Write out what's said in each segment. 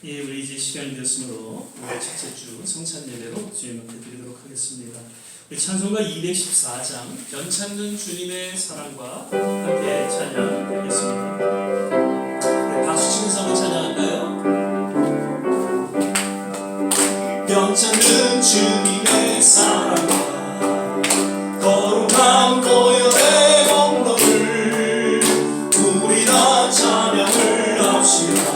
예, 우리 이제 시간이 되었으므로 오늘 첫째 주 성찬 예배로 주님 앞에 드리도록 하겠습니다. 우리 찬송가 214장 변찮는 주님의 사랑과 함께 찬양하겠습니다. 우리 박수 치면서 한번 찬양할까요? 변찮는 주님의 사랑과 거룩한 보혈의 공로를 우리 다 찬양을 합시다.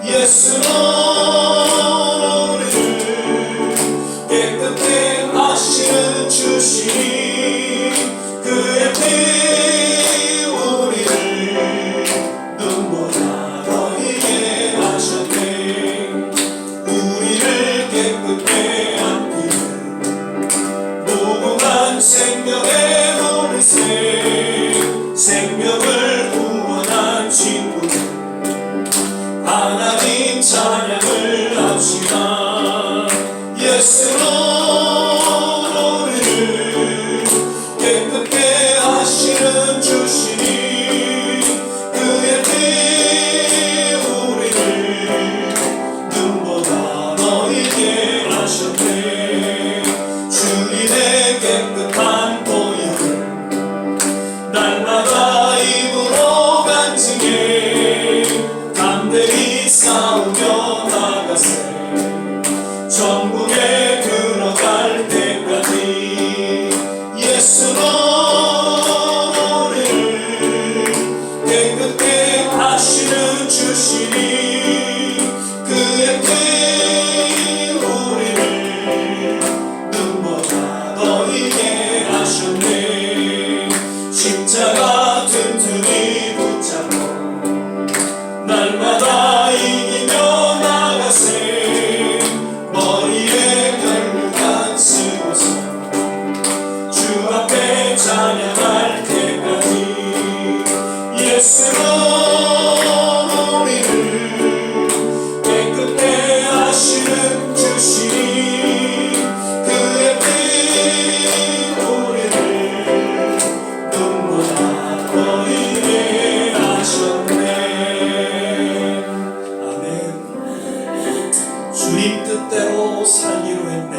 예수는 우리를 깨끗게 하시는 주시니 그의 피 우리를 눈보다 너희게 하셨네. 우리를 깨끗게 함기는 무궁한 생명의 우리생 생명을 구원한 친구 하나님 찬양을 합시다. 예수는 우리를 깨끗게 하시는 주시니 그의 피 우리를 눈보다 너희게 하셨네. 주님의 깨끗한 보혈 날마다 입으로 간증해 담대히 싸우며 나가세. 천국에 들어갈 때까지 예수는 우리를 깨끗게 하시는 주시니 그의 피 우리를 눈보다 너희게 하셨네. 십자가 튼튼히 붙잡고 날마다 이기며 나가세. 머리에 결국한 쓰고서 주 앞에 찬양할 때까지 예수는 우리를 깨끗게 하시는 주시니 그의 피 우리를 눈보다 너희게 하셨네. 주님 뜻대로 살기로 했네.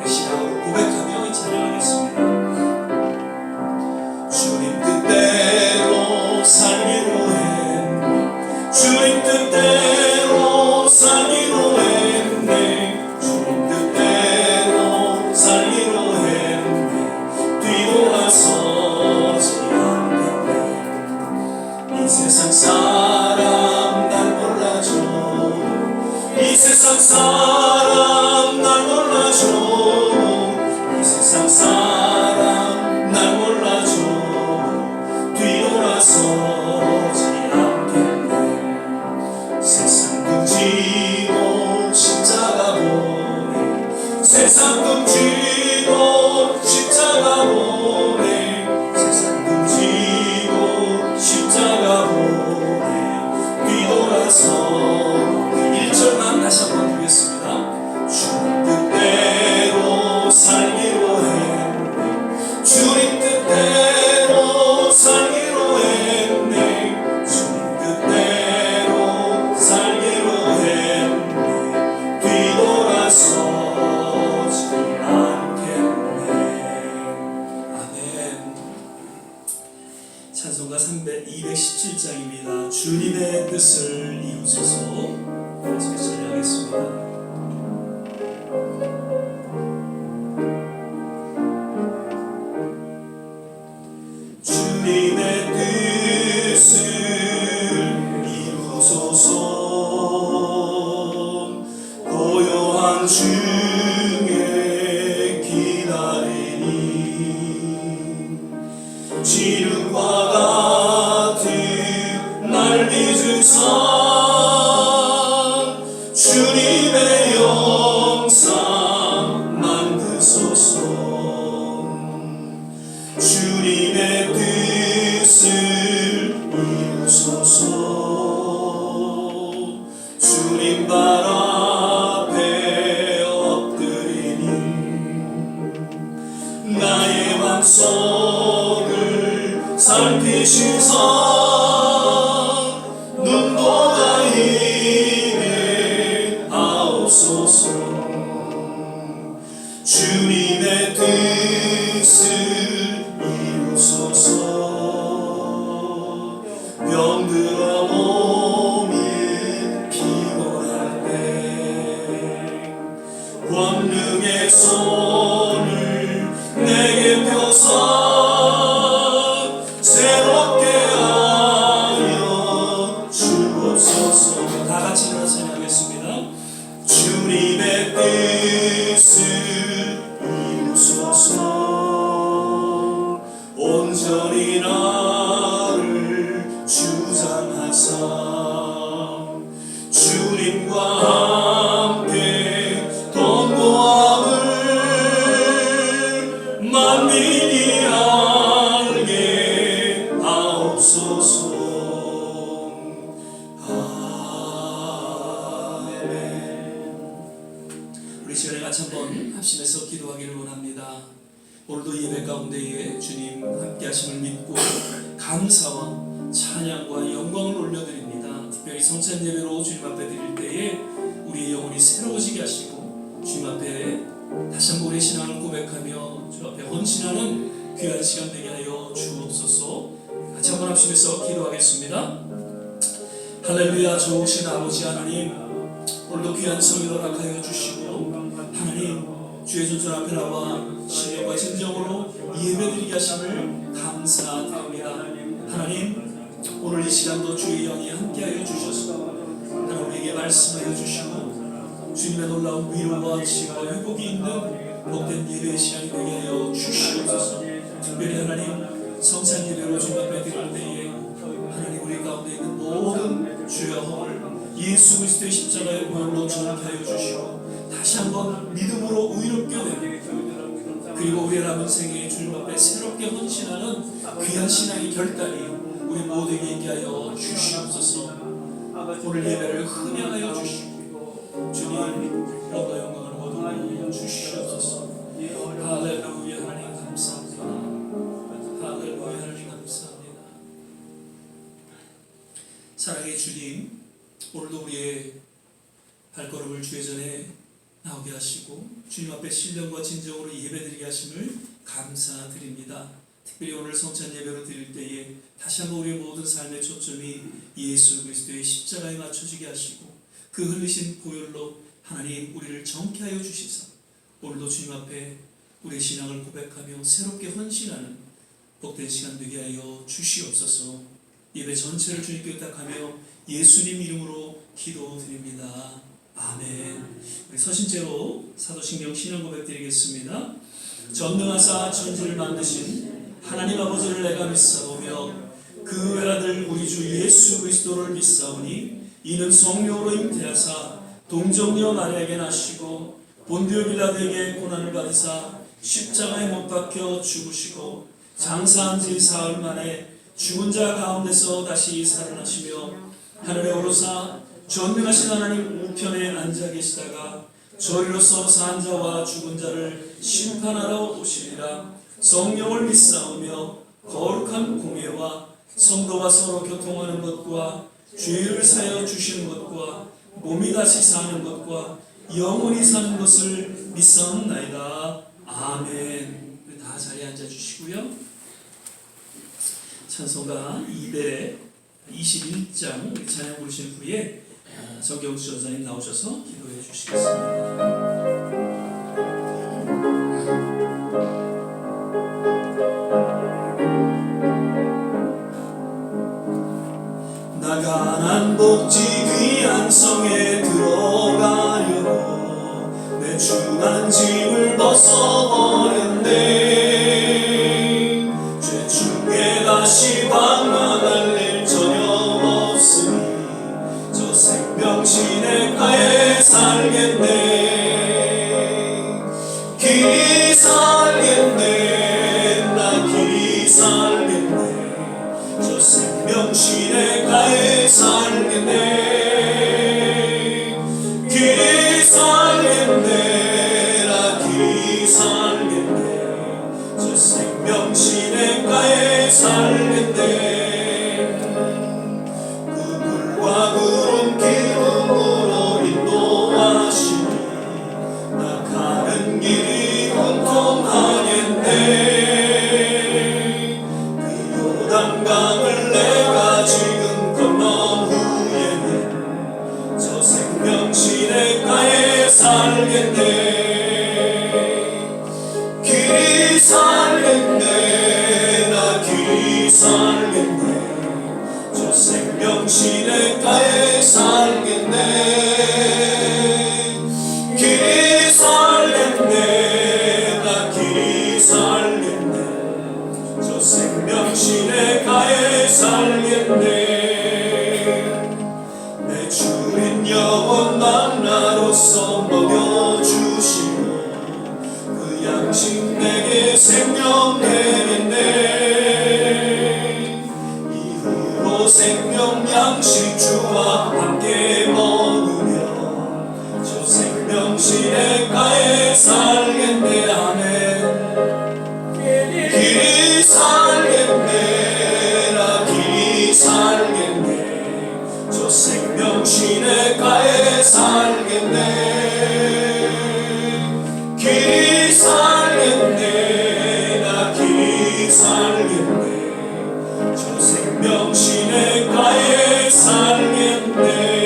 우리 시간으로 고백하며 찬양하겠습니다. 주님 뜻대로 살기로 했네. 주님 뜻대로 살기로 했네. 주님 뜻대로 살기로 했네. 뒤돌아서지 않겠네. 이 세상 사람 날 몰라줘. 이 세상 사람 날 몰라줘. 이 세상 사람 날 몰라줘. 뒤돌아서지 않겠네. 세상 등지고 십자가 보네. 세상 등지고 십자가 보네. 세상 등지고 십자가 보네. 뒤돌아서 1절만 다시 한번 보겠습니다. 주님 뜻대로 살기로 했네. 주님 뜻대로 살기로 했네. 주님 뜻대로 살기로 했네. 뒤돌아서지 않겠네. 아멘. 찬송가 217장입니다. 주님의 뜻을 이루소서. 계속 찬양하겠습니다. 주님의 뜻을 이루소서. 고요한 중에 기다리니 지름과 같은 날 믿으사 주님의 영상 만드소서. 주님의 뜻을 이루소서. 주님 발 앞에 엎드리니 나의 맘속을 살피시사 온전히 나를 주장하사 주님과 함께 동거함을 만민이 알게 하옵소서. 우리 시간에 같이 한번 합심해서 기도하기를 원합니다. 오늘도 예배 가운데에 주님 함께 하심을 믿고 감사와 찬양과 영광을 올려드립니다. 특별히 성찬 예배로 주님 앞에 드릴 때에 우리의 영혼이 새로워지게 하시고 주님 앞에 다시 한번 우리의 신앙을 고백하며 주 앞에 헌신하는 귀한 시간 되게 하여 주옵소서. 같이 한번 합심해서 기도하겠습니다. 할렐루야. 좋으신 아버지 하나님, 오늘도 귀한 성을 허락하여 주시고 하나님 주의 존전 앞에 나와 신령과 진정으로 예배드리게 하심을 감사드립니다. 하나님, 오늘 이 시간도 주의 영이 함께하여 주셔서 하나님에게 말씀하여 주시고 주님의 놀라운 위로와 치유와 회복이 있는 복된 예배의 시간이 되게 하여 주시옵소서. 특별히 하나님 성찬 예배로 주님 앞에 드릴 때에 하나님 우리 가운데 있는 모든 죄악을 예수 그리스도의 십자가의 보혈로 정케 하여 주시고 다시 한번 믿음으로 의롭게 되고 그리고 우리의 남은 생에 주님 앞에 새롭게 헌신하는 귀한 신앙의 결단이 우리 모두에게 있게 하여 주시옵소서. 오늘 예배를 흥행하여 주시고 주님 영광 영광을 모두 주시옵소서. 할렐루야. 하나님 감사합니다. 할렐루야. 하나님 감사합니다. 사랑의 주님, 오늘도 우리의 발걸음을 주의 전에 나오게 하시고 주님 앞에 신령과 진정으로 예배드리게 하심을 감사드립니다. 특별히 오늘 성찬 예배로 드릴 때에 다시 한번 우리의 모든 삶의 초점이 예수 그리스도의 십자가에 맞춰지게 하시고 그 흘리신 보혈로 하나님 우리를 정케 하여 주시사 오늘도 주님 앞에 우리의 신앙을 고백하며 새롭게 헌신하는 복된 시간 되게 하여 주시옵소서. 예배 전체를 주님께 의탁하며 예수님 이름으로 기도드립니다. 아멘. 우리 서신제로 사도신경 신앙 고백 드리겠습니다. 전능하사 천지를 만드신 하나님 아버지를 내가 믿사오며 그 외아들 우리 주 예수 그리스도를 믿사오니 이는 성령으로 잉태하사 동정녀 마리아에게 나시고 본디오 빌라도에게 고난을 받으사 십자가에 못 박혀 죽으시고 장사한 지 사흘 만에 죽은 자 가운데서 다시 살아나시며 하늘에 오르사 전능하신 하나님 우편에 앉아 계시다가 저리로서 산 자와 죽은 자를 심판하러 오시리라. 성령을 믿사오며 거룩한 공예와 성도가 서로 교통하는 것과 죄를 사여 주시는 것과 몸이 다시 사는 것과 영원히 사는 것을 믿사옵나이다. 아멘. 우리 다 자리에 앉아 주시고요. 찬송가 221장 우리 찬양 부르신 후에 정경수 전사님 나오셔서 기도해 주시겠습니다. 나 가난 복지 귀한 성에 들어가려고 내 중한 짐을 벗어버렸네. 죄 중에 다시 방황할 일 전혀 없으니 저 생명시내가에 살겠네. 길이 살겠네. 나 길이 살겠네. 저 생명시내가에 살겠네. 길이 살겠네. 나 길이 살겠네. 저 생명시내가에 살겠네. 그 불과 구름 기름으로 인도하시니 나 가는 길이 공통하겠네. 그 요단강을 내가 지금 건넌 후에는 저 생명시내가에 살겠네. 길이 살겠네. 나 길이 살겠네. 저 생명시내가에 살겠네. 길이 살겠네. 나 길이 살겠네. 저 생명신에 가해 살겠네. 내 주인 영원 만나로서 먹여주시고 그 양식 내게 생명 되겠네. 이후로 생명 양식 주와 함께 먹으며 저 생명신에 가해 살겠네. 아멘. 길이 살겠네. 나 길이 살겠네. 저 생명신에 가해 살겠네. 길이 살겠네. 나 길이 살겠네. 저 생명신에 가해 살겠네.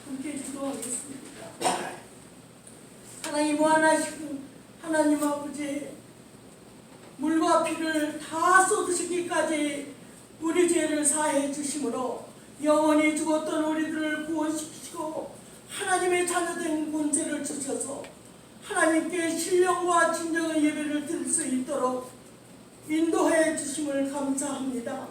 함께 기도하겠습니다. 하나님 원하시고 하나님 아버지 물과 피를 다 쏟으시기까지 우리 죄를 사해 주심으로 영원히 죽었던 우리들을 구원시키시고 하나님의 자녀된 본체를 주셔서 하나님께 신령과 진정의 예배를 드릴 수 있도록 인도해 주심을 감사합니다.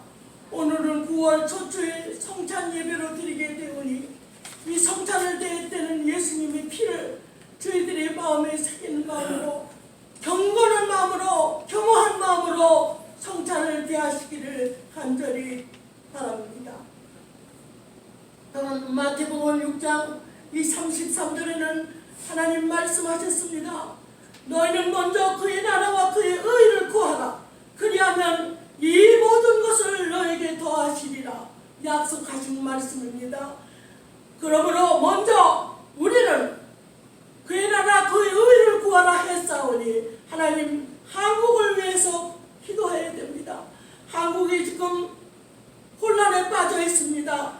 오늘은 9월 초초에 성찬 예배로 드리게 되오니 이 성찬을 드릴 때는 예수님의 피를 저희들의 마음에 새기는 마음으로 경건한 마음으로 겸허한 마음으로 성찬을 대하시기를 간절히 바랍니다. 또한 마태복음 6장 이 33절에는 하나님 말씀하셨습니다. 너희는 먼저 그의 나라와 그의 의를 구하라. 그리하면 이 모든 것을 너에게 더하시리라. 약속하신 말씀입니다. 그러므로 먼저 우리는 그의 나라 그의 의를 구하라 했사오니 하나님 한국을 위해서 기도해야 됩니다. 한국이 지금 혼란에 빠져 있습니다.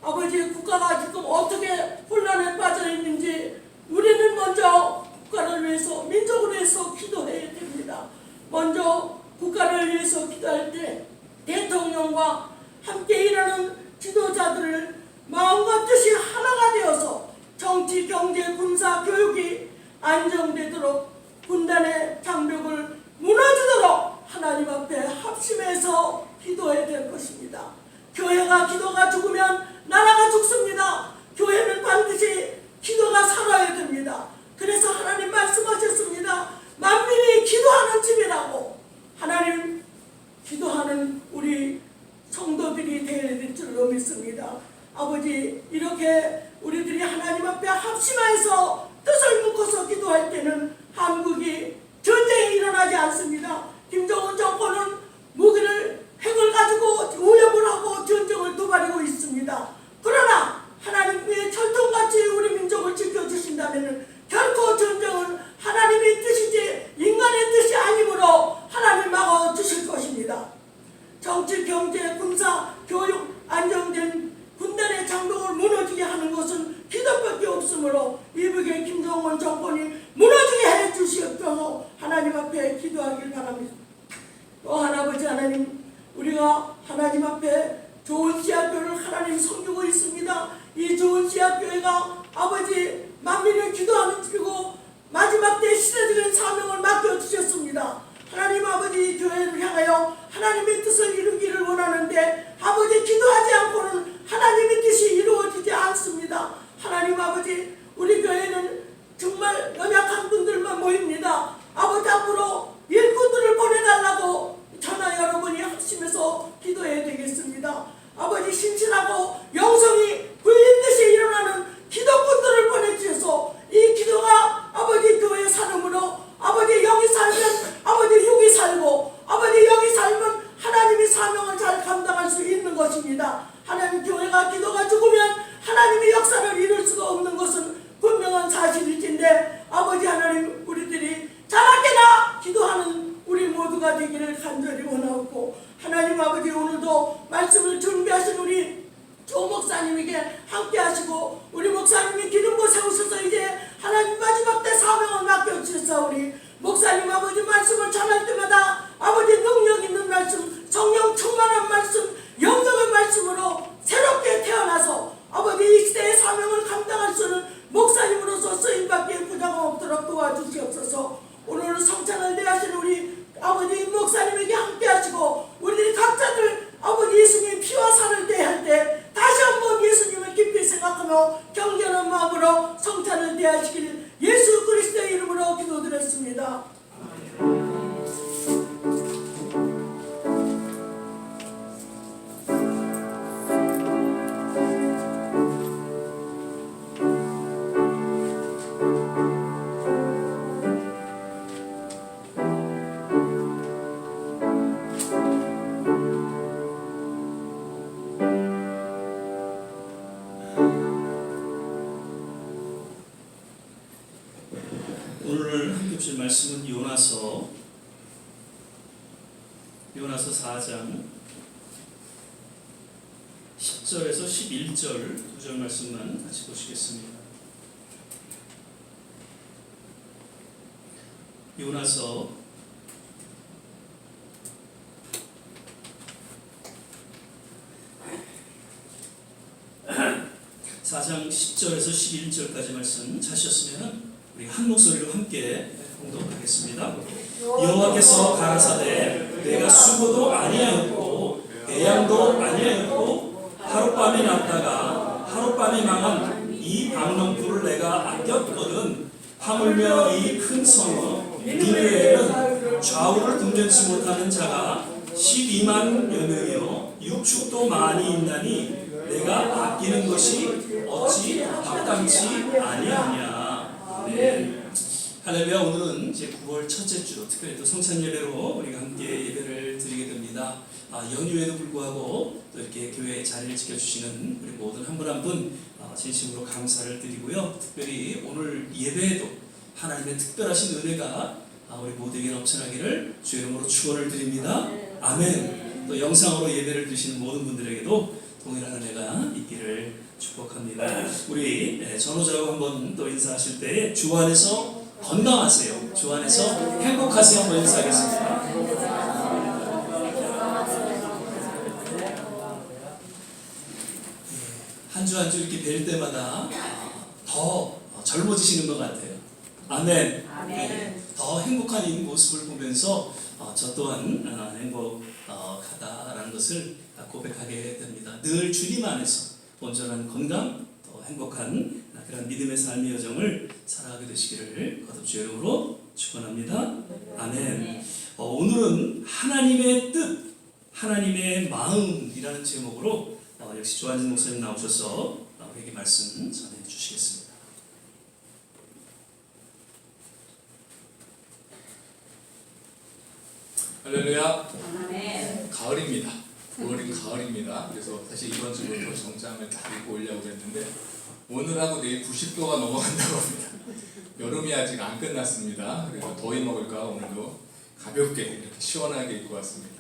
아버지 국가가 지금 어떻게 혼란에 빠져 있는지 우리는 먼저 국가를 위해서 민족을 위해서 기도해야 됩니다. 먼저 국가를 위해서 기도할 때 대통령과 함께 일하는 지도자들을 마음과 뜻이 하나가 되어서 정치, 경제, 군사, 교육이 안정되도록 군단의 장벽을 무너지도록 하나님 앞에 합심해서 기도해야 될 것입니다. 교회가 기도가 죽으면 나라가 죽습니다. 교회는 반드시 기도가 살아야 됩니다. 그래서 하나님 말씀하셨습니다. 만민이 기도하는 집이라고. 하나님 기도하는 우리 성도들이 되어야 될 줄로 믿습니다. 아버지 이렇게 우리들이 하나님 앞에 합심해서 뜻을 묶어서 기도할 때는 한국이 전쟁이 일어나지 않습니다. 김정은 정권은 무기를 핵을 가지고 오염을 하고 전쟁을 도발하고 있습니다. 그러나 하나님의 철통같이 우리 민족을 지켜주신다면 결코 전쟁은 하나님의 뜻이지 인간의 뜻이 아니므로 하나님 막아주실 것입니다. 정치, 경제, 군사, 교육 안정된 군단의 장벽을 무너지게 하는 것은 기도밖에 없으므로 이북의 김정은 정권이 무너지게 해주시옵소서 하나님 앞에 기도하길 바랍니다. 또한 아버지 하나님 우리가 하나님 앞에 좋은 씨앗교회를 하나님 섬기고 있습니다. 이 좋은 씨앗교회가 아버지 만민을 기도하는 집이고 마지막 때 시대적인 사명을 맡겨주셨습니다. 하나님 아버지 교회를 향하여 하나님의 뜻을 이루기를 원하는데 아버지 기도하지 않고는 하나님의 뜻이 이루어지지 않습니다. 하나님 아버지 우리 교회는 정말 연약한 분들만 모입니다. 아버지 앞으로 일꾼들을 보내달라고 저나 여러분이 합심해서 기도해야 되겠습니다. 아버지 신실하고 영성이 불린 듯이 일어나는 기도꾼들을 보내주셔서 이 기도가 아버지 교회의 사람으로 아버지 영이 살면 아버지 육이 살고 아버지 영이 살면 하나님이 사명을 잘 감당할 수 있는 것입니다. 하나님 교회가 기도가 죽으면 하나님의 역사를 이룰 수가 없는 것은 분명한 사실일진데 아버지 하나님 우리들이 자라게나 기도하는 우리 모두가 되기를 간절히 원하고 하나님 아버지 오늘도 말씀을 준비하신 우리 조 목사님에게 함께 하시고 우리 목사님이 기름부 세우셔서 이제 하나님 마지막 때 사명을 맡겨주셨사오니 목사님 아버지 말씀을 전할 때마다 아버지 능력 있는 말씀 성령 충만한 말씀 이름으로 성찬을 대하시길 예수 그리스도의 이름으로 기도드렸습니다. 오늘 함께 주실 말씀은 요나서 4장 10절에서 11절 2절 말씀만 같이 보시겠습니다. 요나서 4장 10절에서 11절까지 말씀 찾으셨으면 우리 한 목소리로 함께 공독하겠습니다. 여호와께서 가라사대 내가 수고도 아니하였고 배양도 아니하였고 하룻밤이 났다가 하룻밤이 망한 이 박농풀을 내가 아꼈거든. 하물며 이 큰 성읍 니느웨에는 좌우를 분변치 못하는 자가 12만 여명이요 육축도 많이 있나니 내가 아끼는 것이 어찌 합당치 아니하냐. 네. 할렐루야. 오늘은 이제 9월 첫째 주, 특별히 또 성찬 예배로 우리가 함께 예배를 드리게 됩니다. 연휴에도 불구하고 또 이렇게 교회의 자리를 지켜주시는 우리 모든 한 분 한 분 진심으로 감사를 드리고요. 특별히 오늘 예배에도 하나님의 특별하신 은혜가 우리 모두에게 넘쳐나기를 주 이름으로 축원을 드립니다. 아멘. 또 영상으로 예배를 드리시는 모든 분들에게도 동일한 은혜가 있기를 축복합니다. 우리 전호자하고 한번 또 인사하실 때 주 안에서 건강하세요. 주 안에서 행복하세요. 한번 인사하겠습니다. 한 주 한 주 이렇게 뵐 때마다 더 젊어지시는 것 같아요. 아멘. 네, 더 행복한 이 모습을 보면서 저 또한 행복하다라는 것을 고백하게 됩니다. 늘 주님 안에서 온전한 건강, 또 행복한 그런 믿음의 삶의 여정을 살아가게 되시기를 거듭 주의 이름으로 축원합니다. 아멘. 오늘은 하나님의 뜻, 하나님의 마음이라는 제목으로 역시 조한진 목사님 나오셔서 우리에게 말씀 전해 주시겠습니다. 할렐루야. 가을입니다. 9월인 가을입니다. 그래서 사실 이번 주부터 정장을 다 입고 오려고 했는데 오늘하고 내일 90도가 넘어간다고 합니다. 여름이 아직 안 끝났습니다. 그래서 더위 먹을까 오늘도 가볍게 이렇게 시원하게 입고 왔습니다.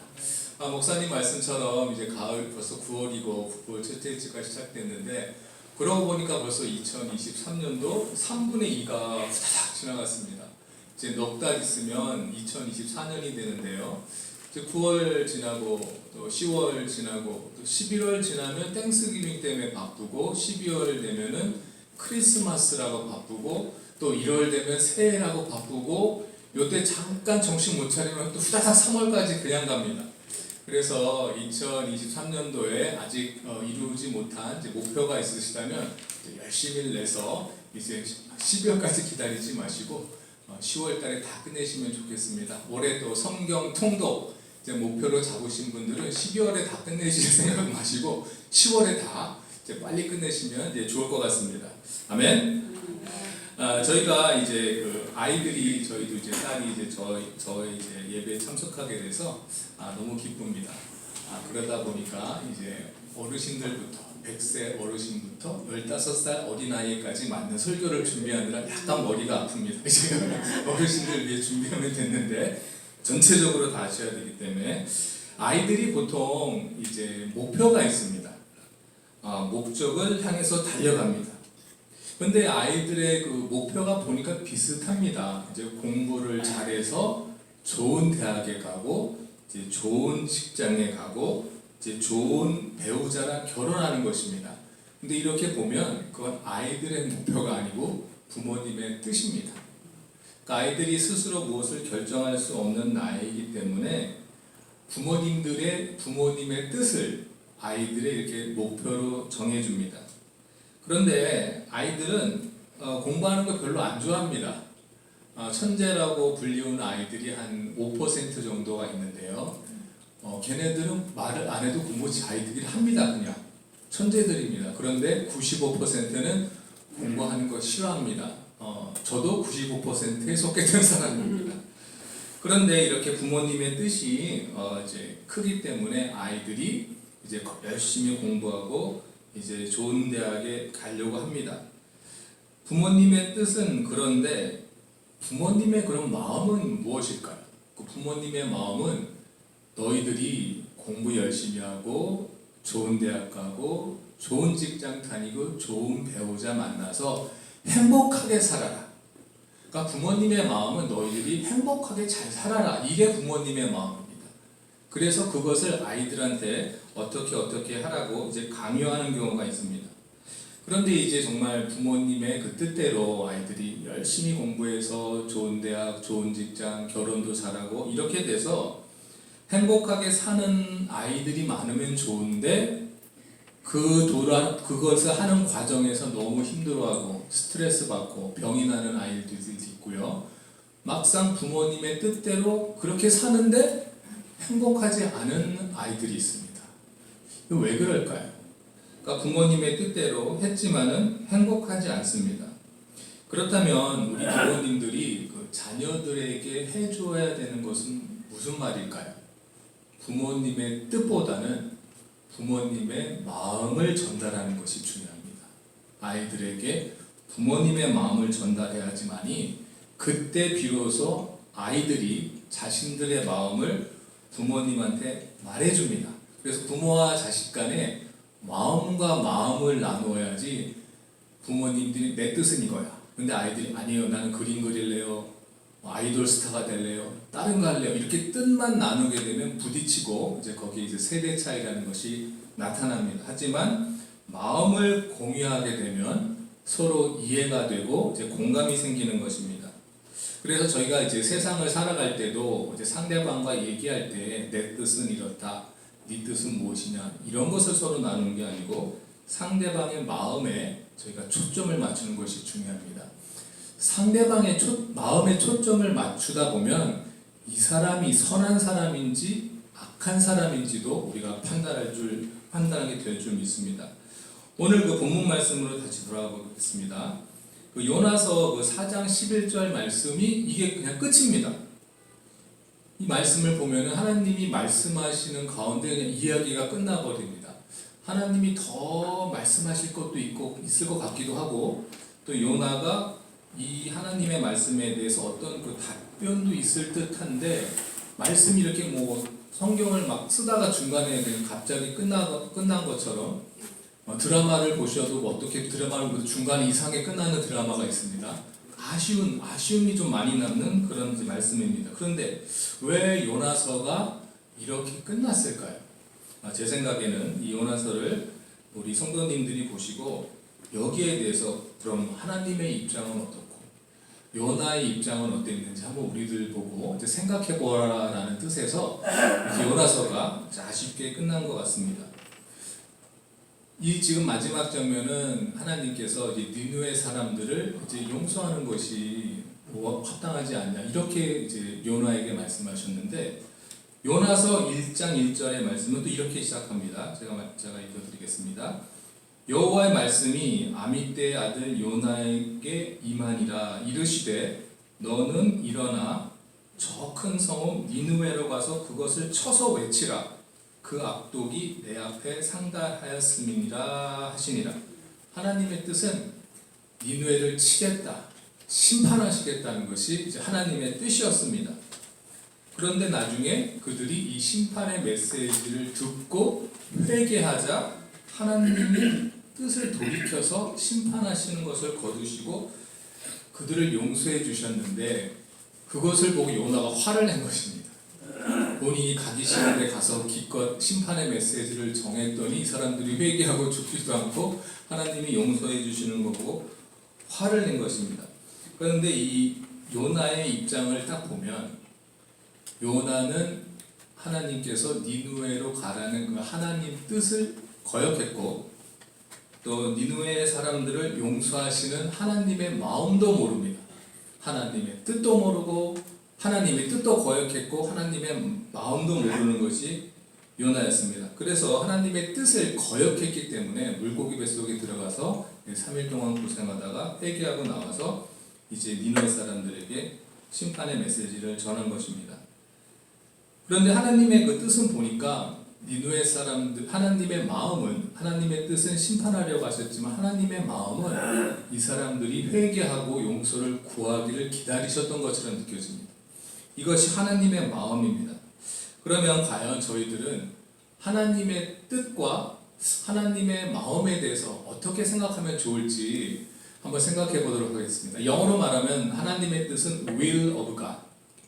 목사님 말씀처럼 이제 가을 벌써 9월이고 9월 첫째 일주가 시작됐는데 그러고 보니까 벌써 2023년도 3분의 2가 후다닥 지나갔습니다. 이제 넉 달 있으면 2024년이 되는데요. 이제 9월 지나고 또 10월 지나고 또 11월 지나면 땡스기빙 때문에 바쁘고 12월 되면은 크리스마스라고 바쁘고 또 1월 되면 새해라고 바쁘고 요때 잠깐 정신 못 차리면 또 후다닥 3월까지 그냥 갑니다. 그래서 2023년도에 아직 이루지 못한 이제 목표가 있으시다면 열심히 내서 이제 12월까지 기다리지 마시고 10월 달에 다 끝내시면 좋겠습니다. 올해 또 성경 통독 이제 목표로 잡으신 분들은 12월에 다 끝내실 생각 마시고 10월에 다 이제 빨리 끝내시면 이제 좋을 것 같습니다. 아멘. 저희가 이제 그 아이들이 저희도 이제 딸이 이제 저희 이제 예배에 참석하게 돼서 너무 기쁩니다. 그러다 보니까 이제 어르신들부터 100세 어르신부터 15살 어린아이까지 맞는 설교를 준비하느라 약간 머리가 아픕니다. 제가 어르신들 위해 준비하면 됐는데 전체적으로 다 하셔야 되기 때문에 아이들이 보통 이제 목표가 있습니다. 목적을 향해서 달려갑니다. 근데 아이들의 그 목표가 보니까 비슷합니다. 이제 공부를 잘해서 좋은 대학에 가고 이제 좋은 직장에 가고 이제 좋은 배우자랑 결혼하는 것입니다. 근데 이렇게 보면 그건 아이들의 목표가 아니고 부모님의 뜻입니다. 그러니까 아이들이 스스로 무엇을 결정할 수 없는 나이이기 때문에 부모님의 뜻을 아이들의 이렇게 목표로 정해줍니다. 그런데 아이들은 공부하는 거 별로 안 좋아합니다. 천재라고 불리우는 아이들이 한 5% 정도가 있는데요. 걔네들은 말을 안 해도 공부 아이들이 합니다. 그냥 천재들입니다. 그런데 95%는 공부하는 거 싫어합니다. 저도 95%에 속했던 사람입니다. 그런데 이렇게 부모님의 뜻이 이제 크기 때문에 아이들이 이제 열심히 공부하고 이제 좋은 대학에 가려고 합니다. 부모님의 뜻은 그런데 부모님의 그런 마음은 무엇일까요? 그 부모님의 마음은 너희들이 공부 열심히 하고 좋은 대학 가고 좋은 직장 다니고 좋은 배우자 만나서 행복하게 살아라. 그러니까 부모님의 마음은 너희들이 행복하게 잘 살아라. 이게 부모님의 마음입니다. 그래서 그것을 아이들한테 어떻게 하라고 이제 강요하는 경우가 있습니다. 그런데 이제 정말 부모님의 그 뜻대로 아이들이 열심히 공부해서 좋은 대학, 좋은 직장, 결혼도 잘하고 이렇게 돼서 행복하게 사는 아이들이 많으면 좋은데 그것을 하는 과정에서 너무 힘들어하고 스트레스 받고 병이 나는 아이들도 있고요. 막상 부모님의 뜻대로 그렇게 사는데 행복하지 않은 아이들이 있습니다. 왜 그럴까요? 그러니까 부모님의 뜻대로 했지만은 행복하지 않습니다. 그렇다면 우리 부모님들이 그 자녀들에게 해줘야 되는 것은 무슨 말일까요? 부모님의 뜻보다는 부모님의 마음을 전달하는 것이 중요합니다. 아이들에게 부모님의 마음을 전달해야지만이 그때 비로소 아이들이 자신들의 마음을 부모님한테 말해줍니다. 그래서 부모와 자식 간에 마음과 마음을 나누어야지 부모님들이 내 뜻은 이거야. 근데 아이들이 아니에요. 나는 그림 그릴래요. 아이돌 스타가 될래요. 다른 거 할래요. 이렇게 뜻만 나누게 되면 부딪히고 이제 거기에 이제 세대 차이라는 것이 나타납니다. 하지만 마음을 공유하게 되면 서로 이해가 되고 이제 공감이 생기는 것입니다. 그래서 저희가 이제 세상을 살아갈 때도 이제 상대방과 얘기할 때 내 뜻은 이렇다. 네 뜻은 무엇이냐 이런 것을 서로 나누는 게 아니고 상대방의 마음에 저희가 초점을 맞추는 것이 중요합니다. 상대방의 마음에 초점을 맞추다 보면 이 사람이 선한 사람인지 악한 사람인지도 우리가 판단하게 될 줄 믿습니다. 오늘 그 본문 말씀으로 다시 돌아가 보겠습니다. 그 요나서 그 4장 11절 말씀이 이게 그냥 끝입니다. 이 말씀을 보면은 하나님이 말씀하시는 가운데 그냥 이야기가 끝나버립니다. 하나님이 더 말씀하실 것도 있을 것 같기도 하고 또 요나가 이 하나님의 말씀에 대해서 어떤 그 답변도 있을 듯한데 말씀이 이렇게 뭐 성경을 막 쓰다가 중간에 그냥 갑자기 끝난 것처럼 드라마를 보셔도 뭐 어떻게 드라마를 보도 중간에 이상하게 끝나는 드라마가 있습니다. 아쉬움이 좀 많이 남는 그런 말씀입니다. 그런데 왜 요나서가 이렇게 끝났을까요? 제 생각에는 이 요나서를 우리 성도님들이 보시고 여기에 대해서 그럼 하나님의 입장은 어떻고 요나의 입장은 어땠는지 한번 우리들 보고 이제 생각해 보라라는 뜻에서 요나서가 아쉽게 끝난 것 같습니다. 이 지금 마지막 장면은 하나님께서 이제 니느웨 사람들을 이제 용서하는 것이 합당하지 않냐 이렇게 이제 요나에게 말씀하셨는데 요나서 1장 1절의 말씀은 또 이렇게 시작합니다. 제가 읽어드리겠습니다. 여호와의 말씀이 아미떼의 아들 요나에게 임하니라 이르시되 너는 일어나 저 큰 성읍 니느웨로 가서 그것을 쳐서 외치라 그 악독이 내 앞에 상달하였음이니라 하시니라. 하나님의 뜻은 니느웨를 치겠다, 심판하시겠다는 것이 이제 하나님의 뜻이었습니다. 그런데 나중에 그들이 이 심판의 메시지를 듣고 회개하자 하나님이 뜻을 돌이켜서 심판하시는 것을 거두시고 그들을 용서해 주셨는데 그것을 보고 요나가 화를 낸 것입니다. 본인이 가기 싫은 데 가서 기껏 심판의 메시지를 정했더니 이 사람들이 회개하고 죽지도 않고 하나님이 용서해 주시는 거 보고 화를 낸 것입니다. 그런데 이 요나의 입장을 딱 보면 요나는 하나님께서 니느웨로 가라는 그 하나님 뜻을 거역했고 또 니누의 사람들을 용서하시는 하나님의 마음도 모릅니다. 하나님의 뜻도 모르고 하나님의 뜻도 거역했고 하나님의 마음도 모르는 것이 요나였습니다. 그래서 하나님의 뜻을 거역했기 때문에 물고기 뱃속에 들어가서 3일 동안 고생하다가 회개하고 나와서 이제 니누의 사람들에게 심판의 메시지를 전한 것입니다. 그런데 하나님의 그 뜻은 보니까 니누의 사람들, 하나님의 마음은, 하나님의 뜻은 심판하려고 하셨지만 하나님의 마음은 이 사람들이 회개하고 용서를 구하기를 기다리셨던 것처럼 느껴집니다. 이것이 하나님의 마음입니다. 그러면 과연 저희들은 하나님의 뜻과 하나님의 마음에 대해서 어떻게 생각하면 좋을지 한번 생각해 보도록 하겠습니다. 영어로 말하면 하나님의 뜻은 will of God,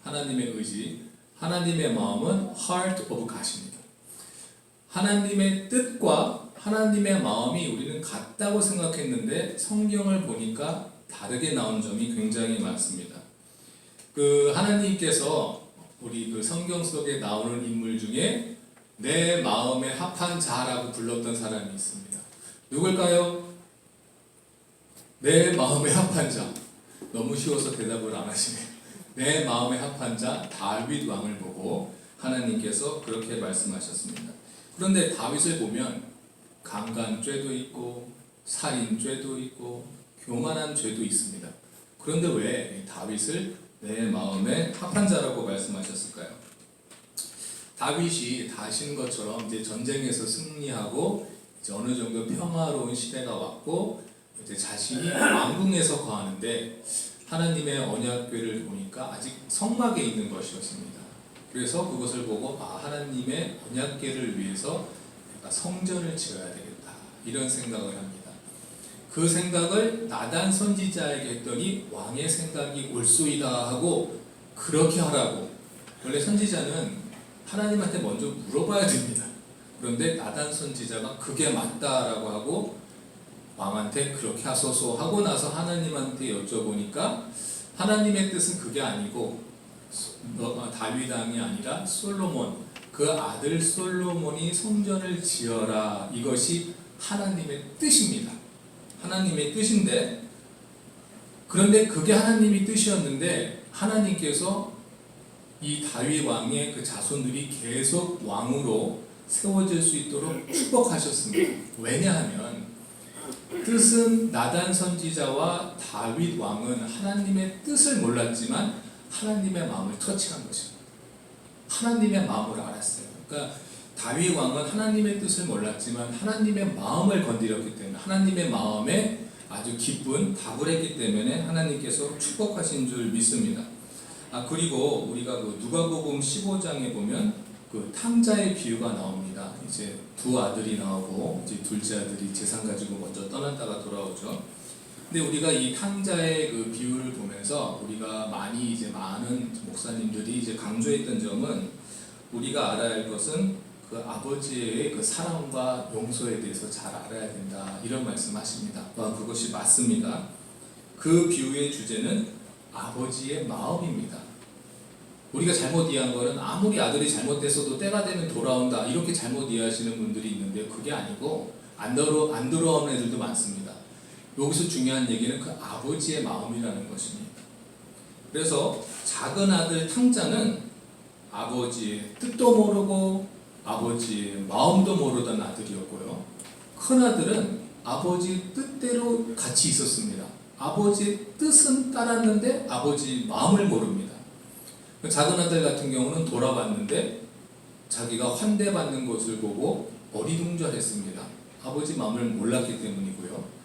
하나님의 의지, 하나님의 마음은 heart of God입니다. 하나님의 뜻과 하나님의 마음이 우리는 같다고 생각했는데 성경을 보니까 다르게 나온 점이 굉장히 많습니다. 그 하나님께서 우리 그 성경 속에 나오는 인물 중에 내 마음에 합한 자라고 불렀던 사람이 있습니다. 누굴까요? 내 마음에 합한 자. 너무 쉬워서 대답을 안 하시네요. 내 마음에 합한 자 다윗 왕을 보고 하나님께서 그렇게 말씀하셨습니다. 그런데 다윗을 보면 강간죄도 있고 살인죄도 있고 교만한 죄도 있습니다. 그런데 왜 다윗을 내 마음에 합한 자라고 말씀하셨을까요? 다윗이 다 아시는 것처럼 이제 전쟁에서 승리하고 이제 어느 정도 평화로운 시대가 왔고 이제 자신이 왕궁에서 거하는데 하나님의 언약궤를 보니까 아직 성막에 있는 것이었습니다. 그래서 그것을 보고 하나님의 언약궤를 위해서 내가 성전을 지어야 되겠다 이런 생각을 합니다. 그 생각을 나단 선지자에게 했더니 왕의 생각이 옳소이다 하고 그렇게 하라고. 원래 선지자는 하나님한테 먼저 물어봐야 됩니다. 그런데 나단 선지자가 그게 맞다라고 하고 왕한테 그렇게 하소서 하고 나서 하나님한테 여쭤보니까 하나님의 뜻은 그게 아니고 다윗 왕이 아니라 솔로몬, 그 아들 솔로몬이 성전을 지어라, 이것이 하나님의 뜻입니다. 하나님의 뜻인데, 그런데 그게 하나님의 뜻이었는데 하나님께서 이 다윗 왕의 그 자손들이 계속 왕으로 세워질 수 있도록 축복하셨습니다. 왜냐하면 뜻은 나단 선지자와 다윗 왕은 하나님의 뜻을 몰랐지만 하나님의 마음을 터치한 것입니다. 하나님의 마음을 알았어요. 그러니까 다윗 왕은 하나님의 뜻을 몰랐지만 하나님의 마음을 건드렸기 때문에 하나님의 마음에 아주 기쁜 답을 했기 때문에 하나님께서 축복하신 줄 믿습니다. 그리고 우리가 그 누가복음 15장에 보면 그 탕자의 비유가 나옵니다. 이제 두 아들이 나오고 이제 둘째 아들이 재산 가지고 먼저 떠났다가 돌아오죠. 근데 우리가 이 탕자의 그 비유를 보면서 우리가 많이 이제 많은 목사님들이 이제 강조했던 점은 우리가 알아야 할 것은 그 아버지의 그 사랑과 용서에 대해서 잘 알아야 된다 이런 말씀하십니다. 그것이 맞습니다. 그 비유의 주제는 아버지의 마음입니다. 우리가 잘못 이해한 거는 아무리 아들이 잘못됐어도 때가 되면 돌아온다 이렇게 잘못 이해하시는 분들이 있는데 그게 아니고 안 돌아오는 애들도 많습니다. 여기서 중요한 얘기는 그 아버지의 마음이라는 것입니다. 그래서 작은 아들 탕자는 아버지의 뜻도 모르고 아버지의 마음도 모르던 아들이었고요. 큰 아들은 아버지 뜻대로 같이 있었습니다. 아버지의 뜻은 따랐는데 아버지 마음을 모릅니다. 작은 아들 같은 경우는 돌아왔는데 자기가 환대받는 것을 보고 어리둥절했습니다. 아버지 마음을 몰랐기 때문이고요.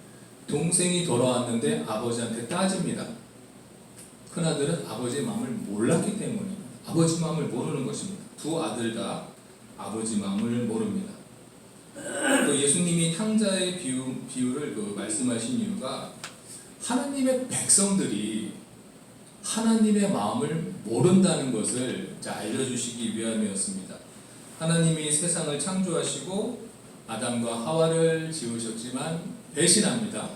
동생이 돌아왔는데 아버지한테 따집니다. 큰아들은 아버지의 마음을 몰랐기 때문입니다. 아버지 마음을 모르는 것입니다. 두 아들 다 아버지 마음을 모릅니다. 또 예수님이 탕자의 비유를 말씀하신 이유가 하나님의 백성들이 하나님의 마음을 모른다는 것을 알려주시기 위함이었습니다. 하나님이 세상을 창조하시고 아담과 하와를 지으셨지만 배신합니다.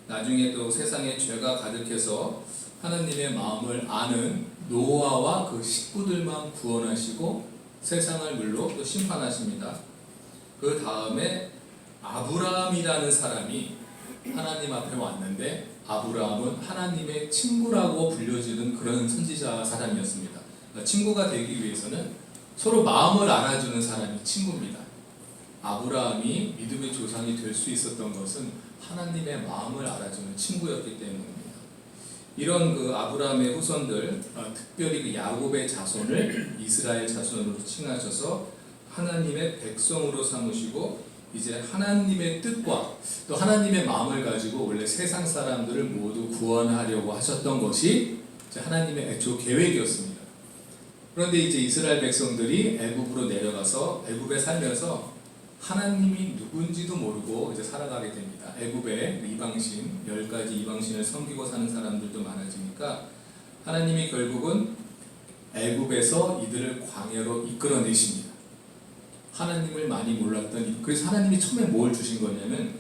나중에 또 세상에 죄가 가득해서 하나님의 마음을 아는 노아와 그 식구들만 구원하시고 세상을 물로 또 심판하십니다. 그 다음에 아브라함이라는 사람이 하나님 앞에 왔는데 아브라함은 하나님의 친구라고 불려지는 그런 선지자 사람이었습니다. 그러니까 친구가 되기 위해서는 서로 마음을 알아주는 사람이 친구입니다. 아브라함이 믿음의 조상이 될 수 있었던 것은 하나님의 마음을 알아주는 친구였기 때문입니다. 이런 그 아브라함의 후손들, 특별히 그 야곱의 자손을 이스라엘 자손으로 칭하셔서 하나님의 백성으로 삼으시고 이제 하나님의 뜻과 또 하나님의 마음을 가지고 원래 세상 사람들을 모두 구원하려고 하셨던 것이 이제 하나님의 애초 계획이었습니다. 그런데 이제 이스라엘 백성들이 애굽으로 내려가서 애굽에 살면서 하나님이 누군지도 모르고 이제 살아가게 됩니다. 애굽에 이방신 10가지 이방신을 섬기고 사는 사람들도 많아지니까 하나님이 결국은 애굽에서 이들을 광야로 이끌어내십니다. 하나님을 많이 몰랐던, 그래서 하나님이 처음에 뭘 주신 거냐면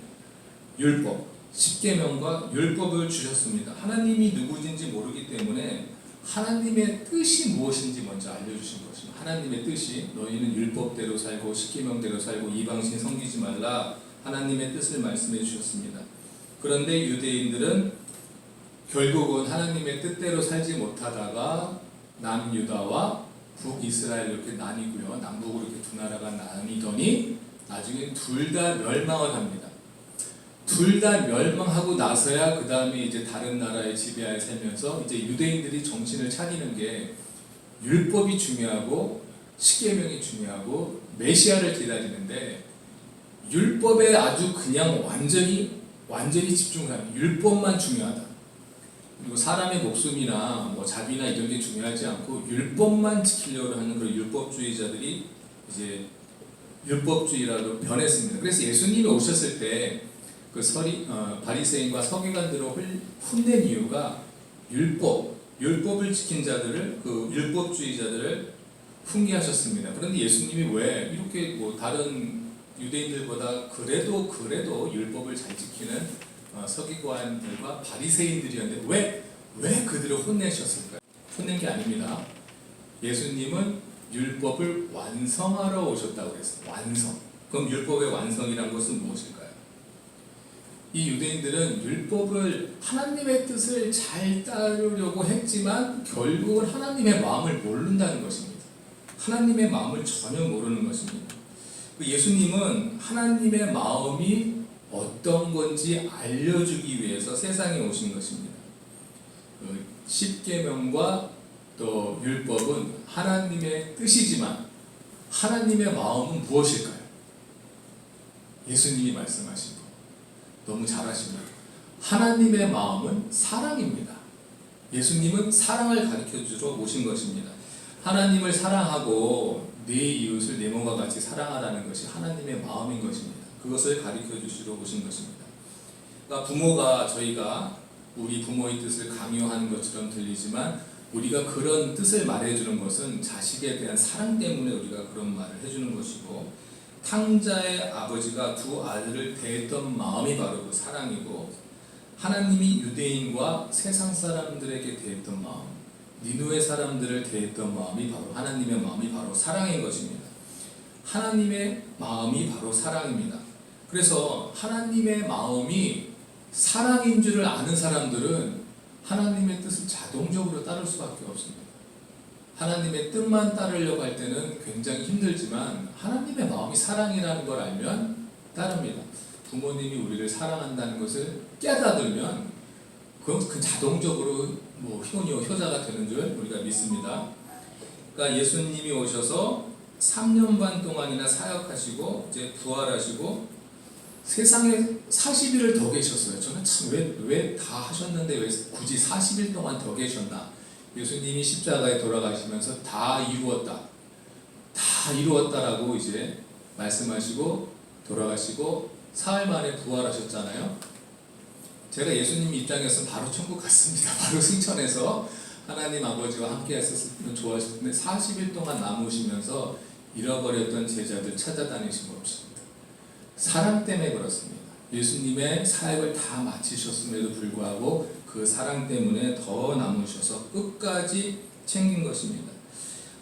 율법, 십계명과 율법을 주셨습니다. 하나님이 누구인지 모르기 때문에 하나님의 뜻이 무엇인지 먼저 알려주신 것입니다. 하나님의 뜻이 너희는 율법대로 살고 십계명대로 살고 이방신 섬기지 말라, 하나님의 뜻을 말씀해 주셨습니다. 그런데 유대인들은 결국은 하나님의 뜻대로 살지 못하다가 남유다와 북이스라엘 이렇게 나뉘고요. 남북으로 이렇게 두 나라가 나뉘더니 나중에 둘 다 멸망을 합니다. 둘 다 멸망하고 나서야 그 다음에 이제 다른 나라의 지배하에 살면서 이제 유대인들이 정신을 차리는 게 율법이 중요하고 십계명이 중요하고 메시아를 기다리는데 율법에 아주 그냥 완전히 집중을 하는, 율법만 중요하다. 그리고 사람의 목숨이나 뭐 자비나 이런 게 중요하지 않고 율법만 지키려고 하는 그런 율법주의자들이 이제 율법주의라고 변했습니다. 그래서 예수님이 오셨을 때 그 바리새인과 서기관들을 혼낸 이유가 율법을 지킨 자들을, 그 율법주의자들을 훈계하셨습니다. 그런데 예수님이 왜 이렇게 뭐 다른 유대인들보다 그래도 율법을 잘 지키는 서기관들과 바리새인들이었는데 왜 그들을 혼내셨을까요? 혼낸 게 아닙니다. 예수님은 율법을 완성하러 오셨다고 그랬어요. 완성. 그럼 율법의 완성이란 것은 무엇일까요? 이 유대인들은 율법을, 하나님의 뜻을 잘 따르려고 했지만 결국은 하나님의 마음을 모른다는 것입니다. 하나님의 마음을 전혀 모르는 것입니다. 예수님은 하나님의 마음이 어떤 건지 알려주기 위해서 세상에 오신 것입니다. 십계명과 또 율법은 하나님의 뜻이지만 하나님의 마음은 무엇일까요? 예수님이 말씀하신 것 너무 잘하십니다. 하나님의 마음은 사랑입니다. 예수님은 사랑을 가르쳐주러 오신 것입니다. 하나님을 사랑하고 내 이웃을 내 몸과 같이 사랑하라는 것이 하나님의 마음인 것입니다. 그것을 가르쳐 주시러 오신 것입니다. 그러니까 부모가, 저희가 우리 부모의 뜻을 강요하는 것처럼 들리지만 우리가 그런 뜻을 말해주는 것은 자식에 대한 사랑 때문에 우리가 그런 말을 해주는 것이고, 탕자의 아버지가 두 아들을 대했던 마음이 바로 그 사랑이고, 하나님이 유대인과 세상 사람들에게 대했던 마음, 니누의 사람들을 대했던 마음이 바로 하나님의 마음이 바로 사랑인 것입니다. 하나님의 마음이 바로 사랑입니다. 그래서 하나님의 마음이 사랑인 줄을 아는 사람들은 하나님의 뜻을 자동적으로 따를 수밖에 없습니다. 하나님의 뜻만 따르려고 할 때는 굉장히 힘들지만 하나님의 마음이 사랑이라는 걸 알면 따릅니다. 부모님이 우리를 사랑한다는 것을 깨닫으면 그 자동적으로 뭐 효녀, 효자가 되는 줄 우리가 믿습니다. 그러니까 예수님이 오셔서 3년 반 동안이나 사역하시고 이제 부활하시고 세상에 40일을 더 계셨어요. 저는 참 왜 다 하셨는데 왜 굳이 40일 동안 더 계셨나? 예수님이 십자가에 돌아가시면서 다 이루었다라고 이제 말씀하시고 돌아가시고 사흘 만에 부활하셨잖아요. 제가 예수님 입장에서 바로 천국 갔습니다. 바로 승천해서 하나님 아버지와 함께 했었으면 좋았을 텐데 40일 동안 남으시면서 잃어버렸던 제자들 찾아다니신 거 없습니다. 사랑 때문에 그렇습니다. 예수님의 사역을 다 마치셨음에도 불구하고 그 사랑 때문에 더 남으셔서 끝까지 챙긴 것입니다.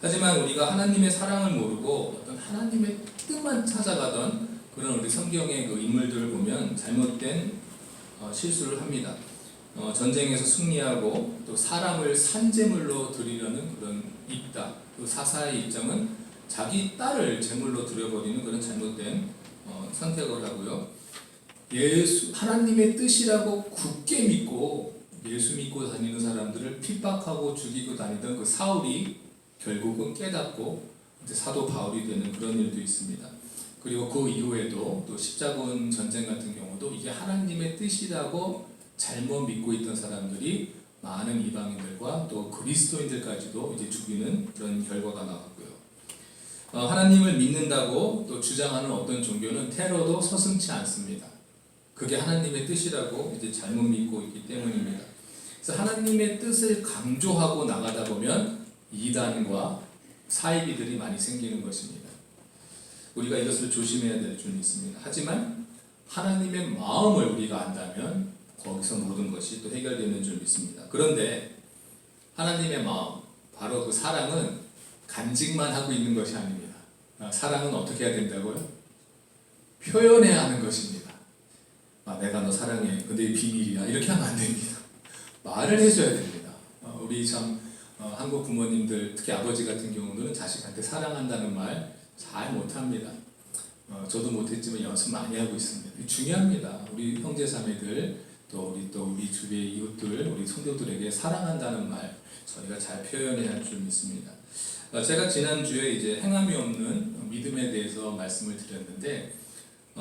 하지만 우리가 하나님의 사랑을 모르고 어떤 하나님의 뜻만 찾아가던 그런 우리 성경의 그 인물들을 보면 잘못된 실수를 합니다. 전쟁에서 승리하고 또 사람을 산제물로 드리려는 그런 입다. 그 사사의 입장은 자기 딸을 제물로 드려버리는 그런 잘못된 선택을 하고요. 하나님의 뜻이라고 굳게 믿고 예수 믿고 다니는 사람들을 핍박하고 죽이고 다니던 그 사울이 결국은 깨닫고 이제 사도 바울이 되는 그런 일도 있습니다. 그리고 그 이후에도 또 십자군 전쟁 같은 경우도 이게 하나님의 뜻이라고 잘못 믿고 있던 사람들이 많은 이방인들과 또 그리스도인들까지도 이제 죽이는 그런 결과가 나왔고요. 하나님을 믿는다고 또 주장하는 어떤 종교는 테러도 서슴지 않습니다. 그게 하나님의 뜻이라고 이제 잘못 믿고 있기 때문입니다. 그래서 하나님의 뜻을 강조하고 나가다 보면 이단과 사이비들이 많이 생기는 것입니다. 우리가 이것을 조심해야 될 줄은 있습니다. 하지만 하나님의 마음을 우리가 안다면 거기서 모든 것이 또 해결되는 줄 믿습니다. 그런데 하나님의 마음, 바로 그 사랑은 간직만 하고 있는 것이 아닙니다. 사랑은 어떻게 해야 된다고요? 표현해야 하는 것입니다. 내가 너 사랑해. 근데 이 비밀이야. 이렇게 하면 안 됩니다. 말을 해줘야 됩니다. 우리 참 한국 부모님들, 특히 아버지 같은 경우는 자식한테 사랑한다는 말 잘 못합니다. 저도 못했지만 연습 많이 하고 있습니다. 중요합니다. 우리 형제자매들 또 우리 주변 이웃들, 우리 성도들에게 사랑한다는 말 저희가 잘 표현해야 할 줄 믿습니다. 제가 지난주에 이제 행함이 없는 믿음에 대해서 말씀을 드렸는데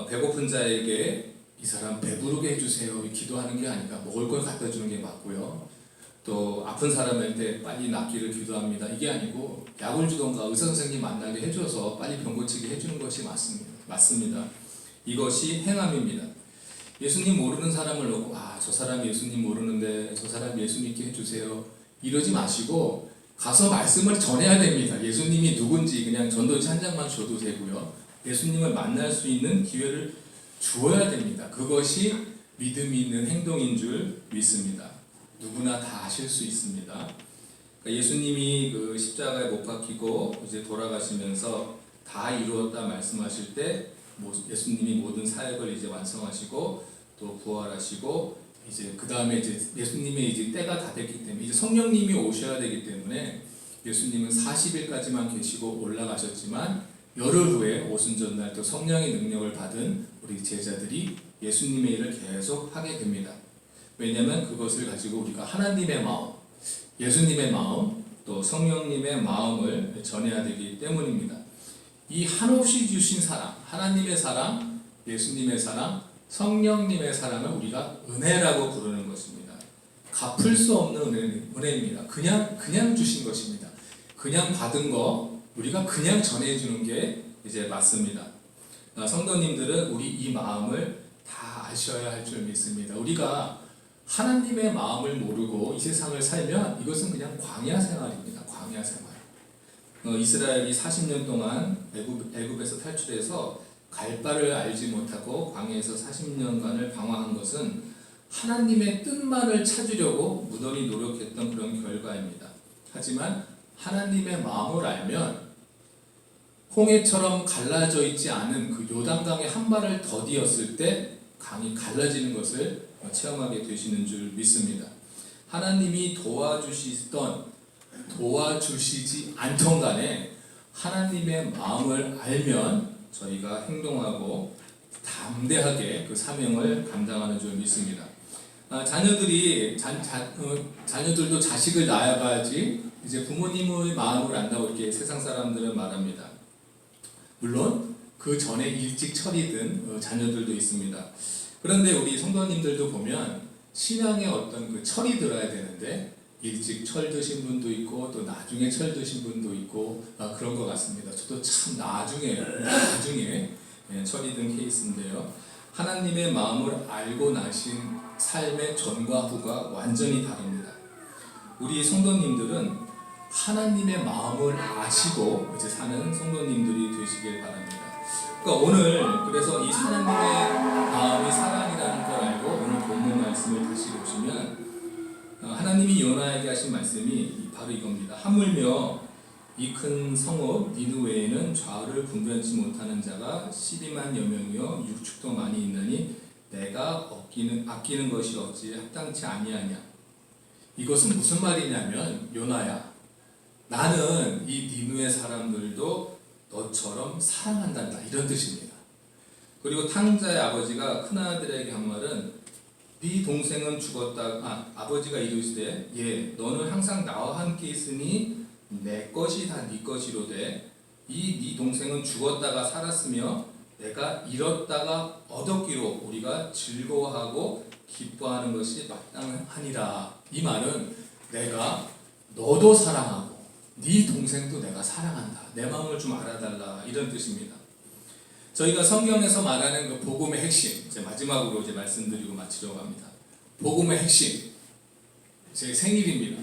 배고픈 자에게 이 사람 배부르게 해주세요 기도하는 게 아니라 먹을 걸 갖다 주는 게 맞고요. 또 아픈 사람한테 빨리 낫기를 기도합니다. 이게 아니고 약을 주던가 의사 선생님 만나게 해줘서 빨리 병 고치게 해주는 것이 맞습니다. 이것이 행함입니다. 예수님 모르는 사람을 놓고 저 사람 예수님 모르는데 저 사람 예수 믿게 해주세요 이러지 마시고 가서 말씀을 전해야 됩니다. 예수님이 누군지 그냥 전도지 한 장만 줘도 되고요. 예수님을 만날 수 있는 기회를 주어야 됩니다. 그것이 믿음이 있는 행동인 줄 믿습니다. 누구나 다 하실 수 있습니다. 그러니까 예수님이 그 십자가에 못 박히고 이제 돌아가시면서 다 이루었다 말씀하실 때 예수님이 모든 사역을 이제 완성하시고 또 부활하시고 이제 그 다음에 이제 예수님의 이제 때가 다 됐기 때문에 이제 성령님이 오셔야 되기 때문에 예수님은 40일까지만 계시고 올라가셨지만 열흘 후에 오순절날 또 성령의 능력을 받은 우리 제자들이 예수님의 일을 계속 하게 됩니다. 왜냐하면 그것을 가지고 우리가 하나님의 마음, 예수님의 마음, 또 성령님의 마음을 전해야 되기 때문입니다. 이 한없이 주신 사랑, 하나님의 사랑, 예수님의 사랑, 성령님의 사랑을 우리가 은혜라고 부르는 것입니다. 갚을 수 없는 은혜입니다. 그냥 주신 것입니다. 그냥 받은 거 우리가 그냥 전해주는 게 이제 맞습니다. 성도님들은 우리 이 마음을 다 아셔야 할 줄 믿습니다. 우리가 하나님의 마음을 모르고 이 세상을 살면 이것은 그냥 광야 생활입니다. 광야 생활. 이스라엘이 40년 동안 애굽에서 탈출해서 갈 바를 알지 못하고 광야에서 40년간을 방황한 것은 하나님의 뜻만을 찾으려고 무던히 노력했던 그런 결과입니다. 하지만 하나님의 마음을 알면 홍해처럼 갈라져 있지 않은 그 요단강의 한 발을 더디었을 때 강이 갈라지는 것을 체험하게 되시는 줄 믿습니다. 하나님이 도와주시지 않던 간에 하나님의 마음을 알면 저희가 행동하고 담대하게 그 사명을 감당하는 줄 믿습니다. 자녀들도 자식을 낳아야지 이제 부모님의 마음을 안다고 이렇게 세상 사람들은 말합니다. 물론 그 전에 일찍 철이 든 자녀들도 있습니다. 그런데 우리 성도님들도 보면 신앙에 어떤 그 철이 들어야 되는데 일찍 철 드신 분도 있고 또 나중에 철 드신 분도 있고 그런 것 같습니다. 저도 참 나중에 철이 든 케이스인데요. 하나님의 마음을 알고 나신 삶의 전과 후가 완전히 다릅니다. 우리 성도님들은 하나님의 마음을 아시고 이제 사는 성도님들이 되시길 바랍니다. 그러니까 오늘 그래서 이 하나님의 마음이 사랑이라는 걸 알고 오늘 본문 말씀을 다시 보시면 하나님이 요나에게 하신 말씀이 바로 이겁니다. 하물며 이 큰 성읍 니느웨에는 좌우를 분별치 못하는 자가 12만여 명이요 육축도 많이 있느니 내가 아끼는 것이 어찌 합당치 아니하냐. 이것은 무슨 말이냐면, 요나야, 나는 이 니느웨 사람들도 너처럼 사랑한단다, 이런 뜻입니다. 그리고 탕자의 아버지가 큰아들에게 한 말은, 네 동생은 죽었다. 아버지가 이르시되, 예, 너는 항상 나와 함께 있으니 내 것이 다 네 것이로되, 이 네 동생은 죽었다가 살았으며 내가 잃었다가 얻었기로 우리가 즐거워하고 기뻐하는 것이 마땅하니라. 이 말은 내가 너도 사랑하고 네 동생도 내가 사랑한다, 내 마음을 좀 알아달라, 이런 뜻입니다. 저희가 성경에서 말하는 그 복음의 핵심, 이제 마지막으로 이제 말씀드리고 마치려고 합니다. 복음의 핵심, 제 생일입니다.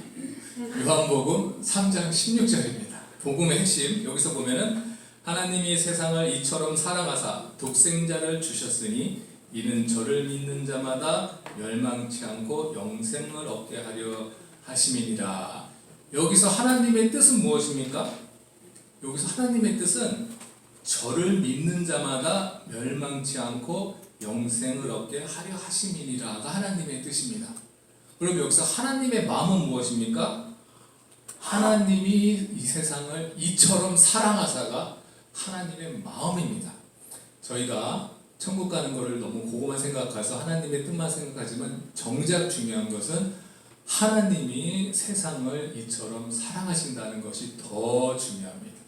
요한복음 3장 16절입니다. 복음의 핵심, 여기서 보면은 하나님이 세상을 이처럼 사랑하사 독생자를 주셨으니 이는 저를 믿는 자마다 멸망치 않고 영생을 얻게 하려 하심이니라. 여기서 하나님의 뜻은 무엇입니까? 여기서 하나님의 뜻은 저를 믿는 자마다 멸망치 않고 영생을 얻게 하려 하심이니라가 하나님의 뜻입니다. 그럼 여기서 하나님의 마음은 무엇입니까? 하나님이 이 세상을 이처럼 사랑하사가 하나님의 마음입니다. 저희가 천국 가는 것을 너무 그거만 생각해서 하나님의 뜻만 생각하지만, 정작 중요한 것은 하나님이 세상을 이처럼 사랑하신다는 것이 더 중요합니다.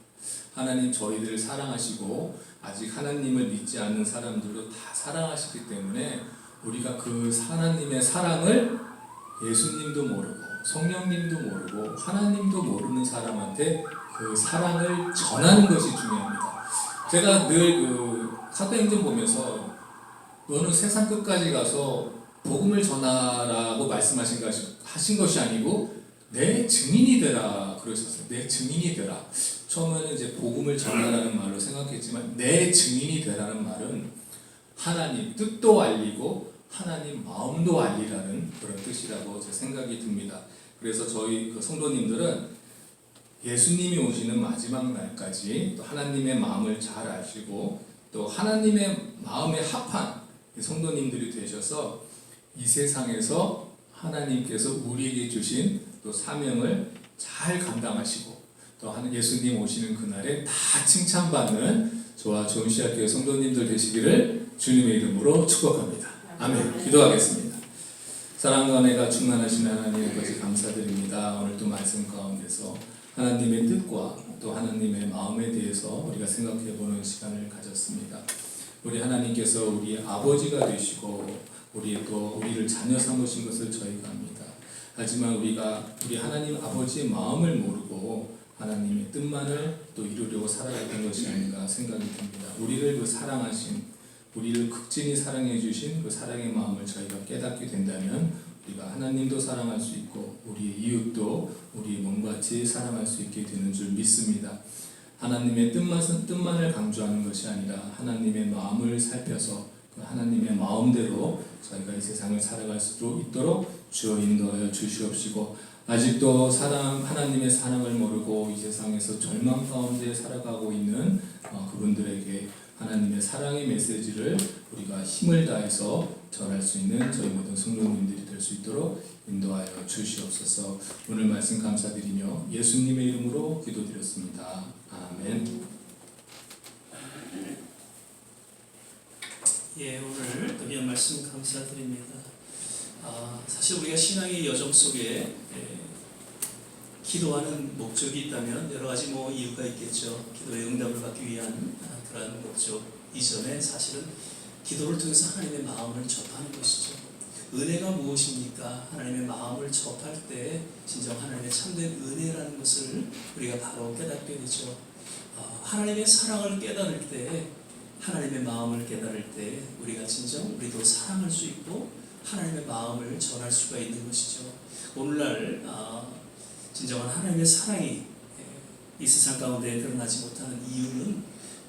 하나님 저희들을 사랑하시고 아직 하나님을 믿지 않는 사람들도 다 사랑하시기 때문에 우리가 그 하나님의 사랑을 예수님도 모르고 성령님도 모르고 하나님도 모르는 사람한테 그 사랑을 전하는 것이 중요합니다. 제가 늘 사도행전 보면서 너는 세상 끝까지 가서 복음을 전하라고 하신 것이 아니고 내 증인이 되라 그러셨어요. 내 증인이 되라. 처음에는 이제 복음을 전하라는 말로 생각했지만, 내 증인이 되라는 말은 하나님 뜻도 알리고 하나님 마음도 알리라는 그런 뜻이라고 제 생각이 듭니다. 그래서 저희 성도님들은 예수님이 오시는 마지막 날까지 또 하나님의 마음을 잘 아시고 또 하나님의 마음에 합한 성도님들이 되셔서 이 세상에서 하나님께서 우리에게 주신 또 사명을 잘 감당하시고 또 예수님 오시는 그날에 다 칭찬받는 저와 좋은시학교의 성도님들 되시기를 주님의 이름으로 축복합니다. 아멘. 기도하겠습니다. 사랑과 은혜가 충만하신 하나님 아버지 감사드립니다. 오늘도 말씀 가운데서 하나님의 뜻과 또 하나님의 마음에 대해서 우리가 생각해보는 시간을 가졌습니다. 우리 하나님께서 우리 아버지가 되시고 우리를 자녀 삼으신 것을 저희가 압니다. 하지만 우리가 우리 하나님 아버지의 마음을 모르고 하나님의 뜻만을 또 이루려고 살아갔던 것이 아닌가 생각이 듭니다. 우리를 사랑하신, 우리를 극진히 사랑해 주신 그 사랑의 마음을 저희가 깨닫게 된다면 우리가 하나님도 사랑할 수 있고 우리의 이웃도 우리 몸같이 사랑할 수 있게 되는 줄 믿습니다. 하나님의 뜻만을 강조하는 것이 아니라 하나님의 마음을 살펴서 그 하나님의 마음대로 저희가 이 세상을 살아갈 수 있도록 주여 인도하여 주시옵시고, 아직도 하나님의 사랑을 모르고 이 세상에서 절망 가운데 살아가고 있는 그분들에게 하나님의 사랑의 메시지를 우리가 힘을 다해서 전할 수 있는 저희 모든 성도님들이 될 수 있도록 인도하여 주시옵소서. 오늘 말씀 감사드리며 예수님의 이름으로 기도드렸습니다. 아멘. 예, 오늘 귀한 말씀 감사드립니다. 사실 우리가 신앙의 여정 속에 기도하는 목적이 있다면 여러 가지 이유가 있겠죠. 기도의 응답을 받기 위한 그러한 목적 이전에 사실은 기도를 통해서 하나님의 마음을 접하는 것이죠. 은혜가 무엇입니까? 하나님의 마음을 접할 때 진정 하나님의 참된 은혜라는 것을 우리가 바로 깨닫게 되죠. 하나님의 사랑을 깨달을 때, 하나님의 마음을 깨달을 때 우리가 진정 우리도 사랑할 수 있고 하나님의 마음을 전할 수가 있는 것이죠. 오늘날 진정한 하나님의 사랑이 이 세상 가운데 드러나지 못하는 이유는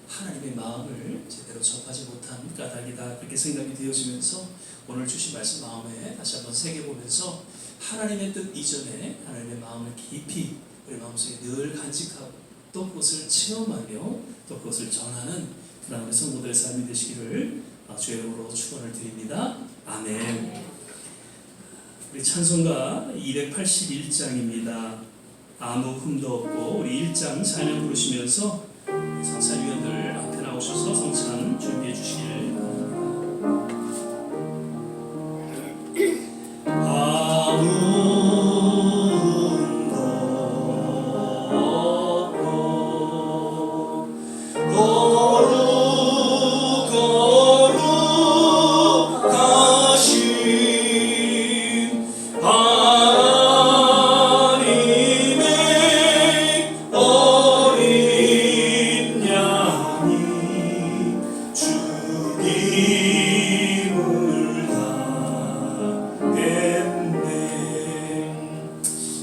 하나님의 마음을 제대로 접하지 못한 까닭이다, 그렇게 생각이 되어지면서 오늘 주신 말씀 마음에 다시 한번 새겨보면서 하나님의 뜻 이전에 하나님의 마음을 깊이 우리 마음속에 늘 간직하고 또 그것을 체험하며 또 그것을 전하는 그런 우리 성도들의 삶이 되시기를 주의 이름으로 축원을 드립니다. 아멘. 우리 찬송가 281장입니다. 아무 흠도 없고 우리 1장 찬양 부르시면서 성찬위원들 앞에 나오셔서 성찬 준비해 주시길 바랍니다. 아무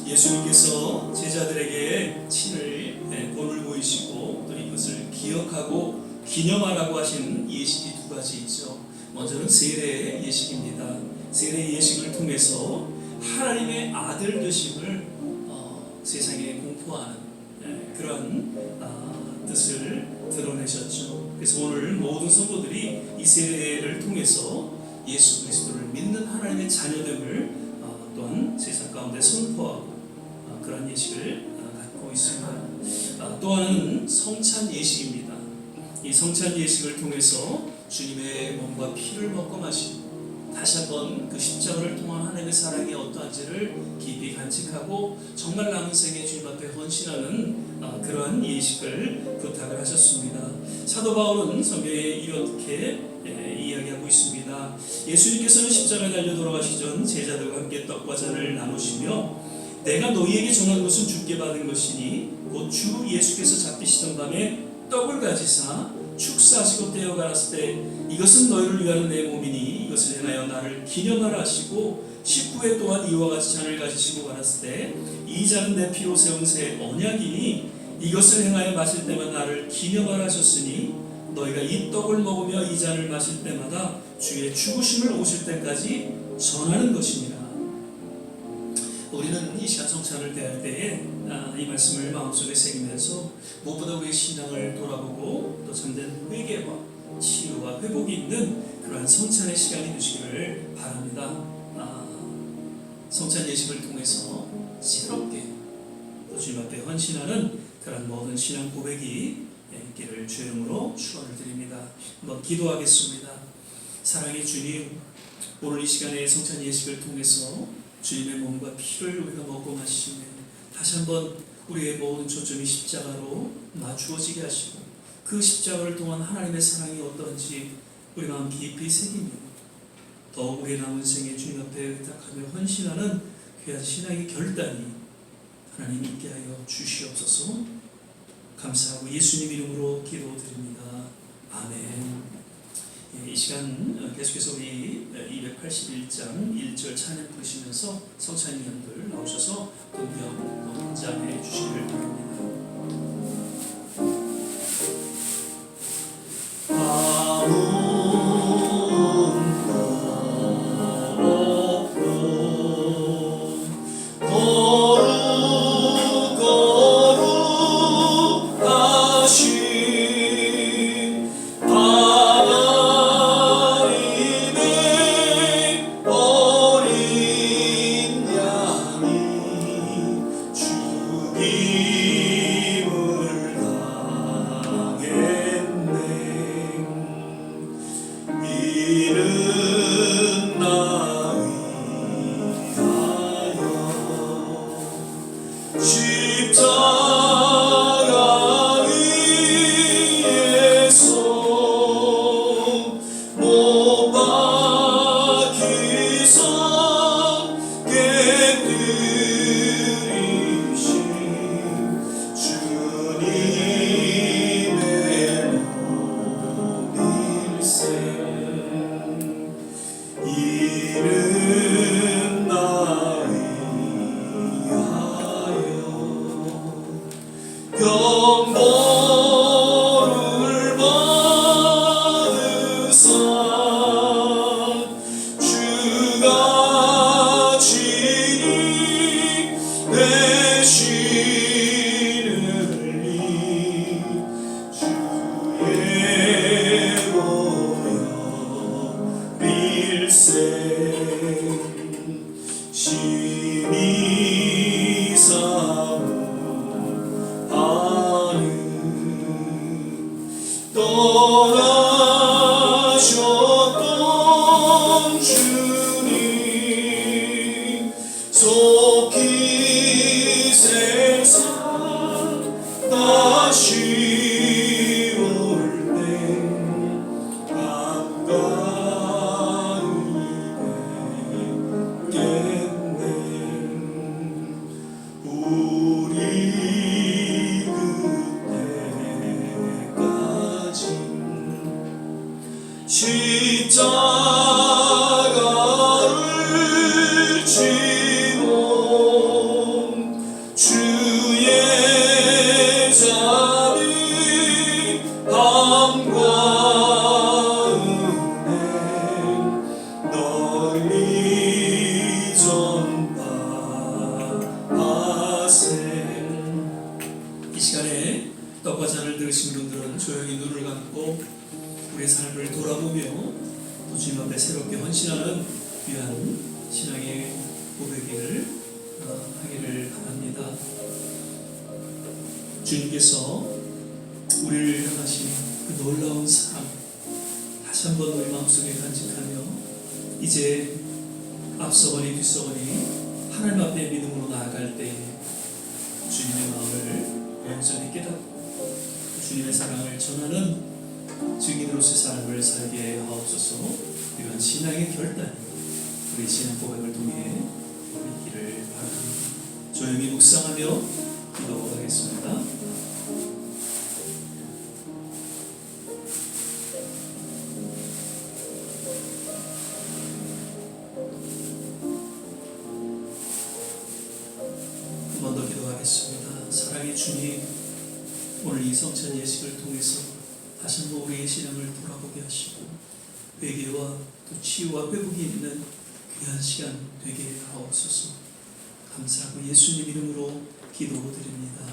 예수님께서 제자들에게 친을 본을 보이시고 또 이것을 기억하고 기념하라고 하신 예식이 두 가지 있죠. 먼저는 세례 예식입니다. 세례 예식을 통해서 하나님의 아들 되심을 세상에 공포하는 그런 뜻을 드러내셨죠. 그래서 오늘 모든 성도들이 이 세례를 통해서 예수 그리스도를 믿는 하나님의 자녀됨을 또한 세상 가운데 선포하고 그런 예식을 갖고 있습니다. 또 하나는 성찬 예식입니다. 이 성찬 예식을 통해서 주님의 몸과 피를 먹고 마시고 다시 한번 그 십자가를 통한 하나님의 사랑이 어떠한지를 깊이 간직하고 정말 남은 생에 주님 앞에 헌신하는 그러한 예식을 부탁을 하셨습니다. 사도 바울은 성경에 이렇게 이야기하고 있습니다. 예수님께서는 십자가에 달려 돌아가시기 전 제자들과 함께 떡과 잔을 나누시며 내가 너희에게 전한 것은 주께 받은 것이니 곧 주 예수께서 잡히시던 밤에 떡을 가지사 축사하시고 떼어 가랐을 때 이것은 너희를 위하는 내 몸이니 이것을 행하여 나를 기념하라 하시고 19회 또한 이와 같이 잔을 가지시고 가랐을 때 이 잔은 내 피로 세운 새 언약이니 이것을 행하여 마실 때마다 나를 기념하라 하셨으니 너희가 이 떡을 먹으며 이 잔을 마실 때마다 주의 죽으심을 오실 때까지 전하는 것이니라. 우리는 이 시간 성찬을 대할 때에 이 말씀을 마음속에 새기면서 무엇보다 우리의 신앙을 돌아보고 또 참된 회개와 치유와 회복이 있는 그러한 성찬의 시간이 되시기를 바랍니다. 성찬 예식을 통해서 새롭게 또 주님 앞에 헌신하는 그런 모든 신앙 고백이 있기를 주의 이름으로 축원을 드립니다. 한번 기도하겠습니다. 사랑의 주님, 오늘 이 시간에 성찬 예식을 통해서 주님의 몸과 피를 우리가 먹고 마시며 다시 한번 우리의 모든 초점이 십자가로 맞추어지게 하시고 그 십자가를 통한 하나님의 사랑이 어떠한지 우리 마음 깊이 새기며 더욱 우리의 남은 생에 주님 앞에 의탁하며 헌신하는 귀한 신앙의 결단이 하나님 있게 하여 주시옵소서. 감사하고 예수님 이름으로 기도드립니다. 아멘. 이 시간 계속해서 우리 281장 1절 찬양 부르시면서 성찬위원들 나오셔서 동경 연장해 주시기를 바랍니다. 주기 일생 신이 사모하는 떠나셨던 주님 속히 세상 다시 올 때 반가움이 되겠네. 우리 그때까지 십자가를 지고 주의 자비 함과 은혜 널리 전파하세. 이 시간에 떡과 잔을 들으신 분들은 조용히 눈을 감고 우리의 삶을 돌아보며 또 주님 앞에 새롭게 헌신하는 귀한 신앙의 고백을 하기를 바랍니다. 주님께서 우리를 향하신 그 놀라운 사랑 다시 한번 우리 마음속에 간직하며 이제 앞서거니 뒤서거니 하나님 앞에 믿음으로 나아갈 때에 주님의 마음을 온전히 깨닫고 주님의 사랑을 전하는 증인으로서의 삶을 살게 하옵소서. 이러한 신앙의 결단 우리 신앙 고백을 통해 있기를 바랍니다. 조용히 묵상하며 기도하겠습니다. 한 번 더 기도하겠습니다. 사랑의 주님, 오늘 이 성찬 예식을 통해서 다시 한번 우리의 신앙을 돌아보게 하시고 회개와 또 치유와 회복이 있는 귀한 시간 되게 하옵소서. 감사하고 예수님 이름으로 기도드립니다.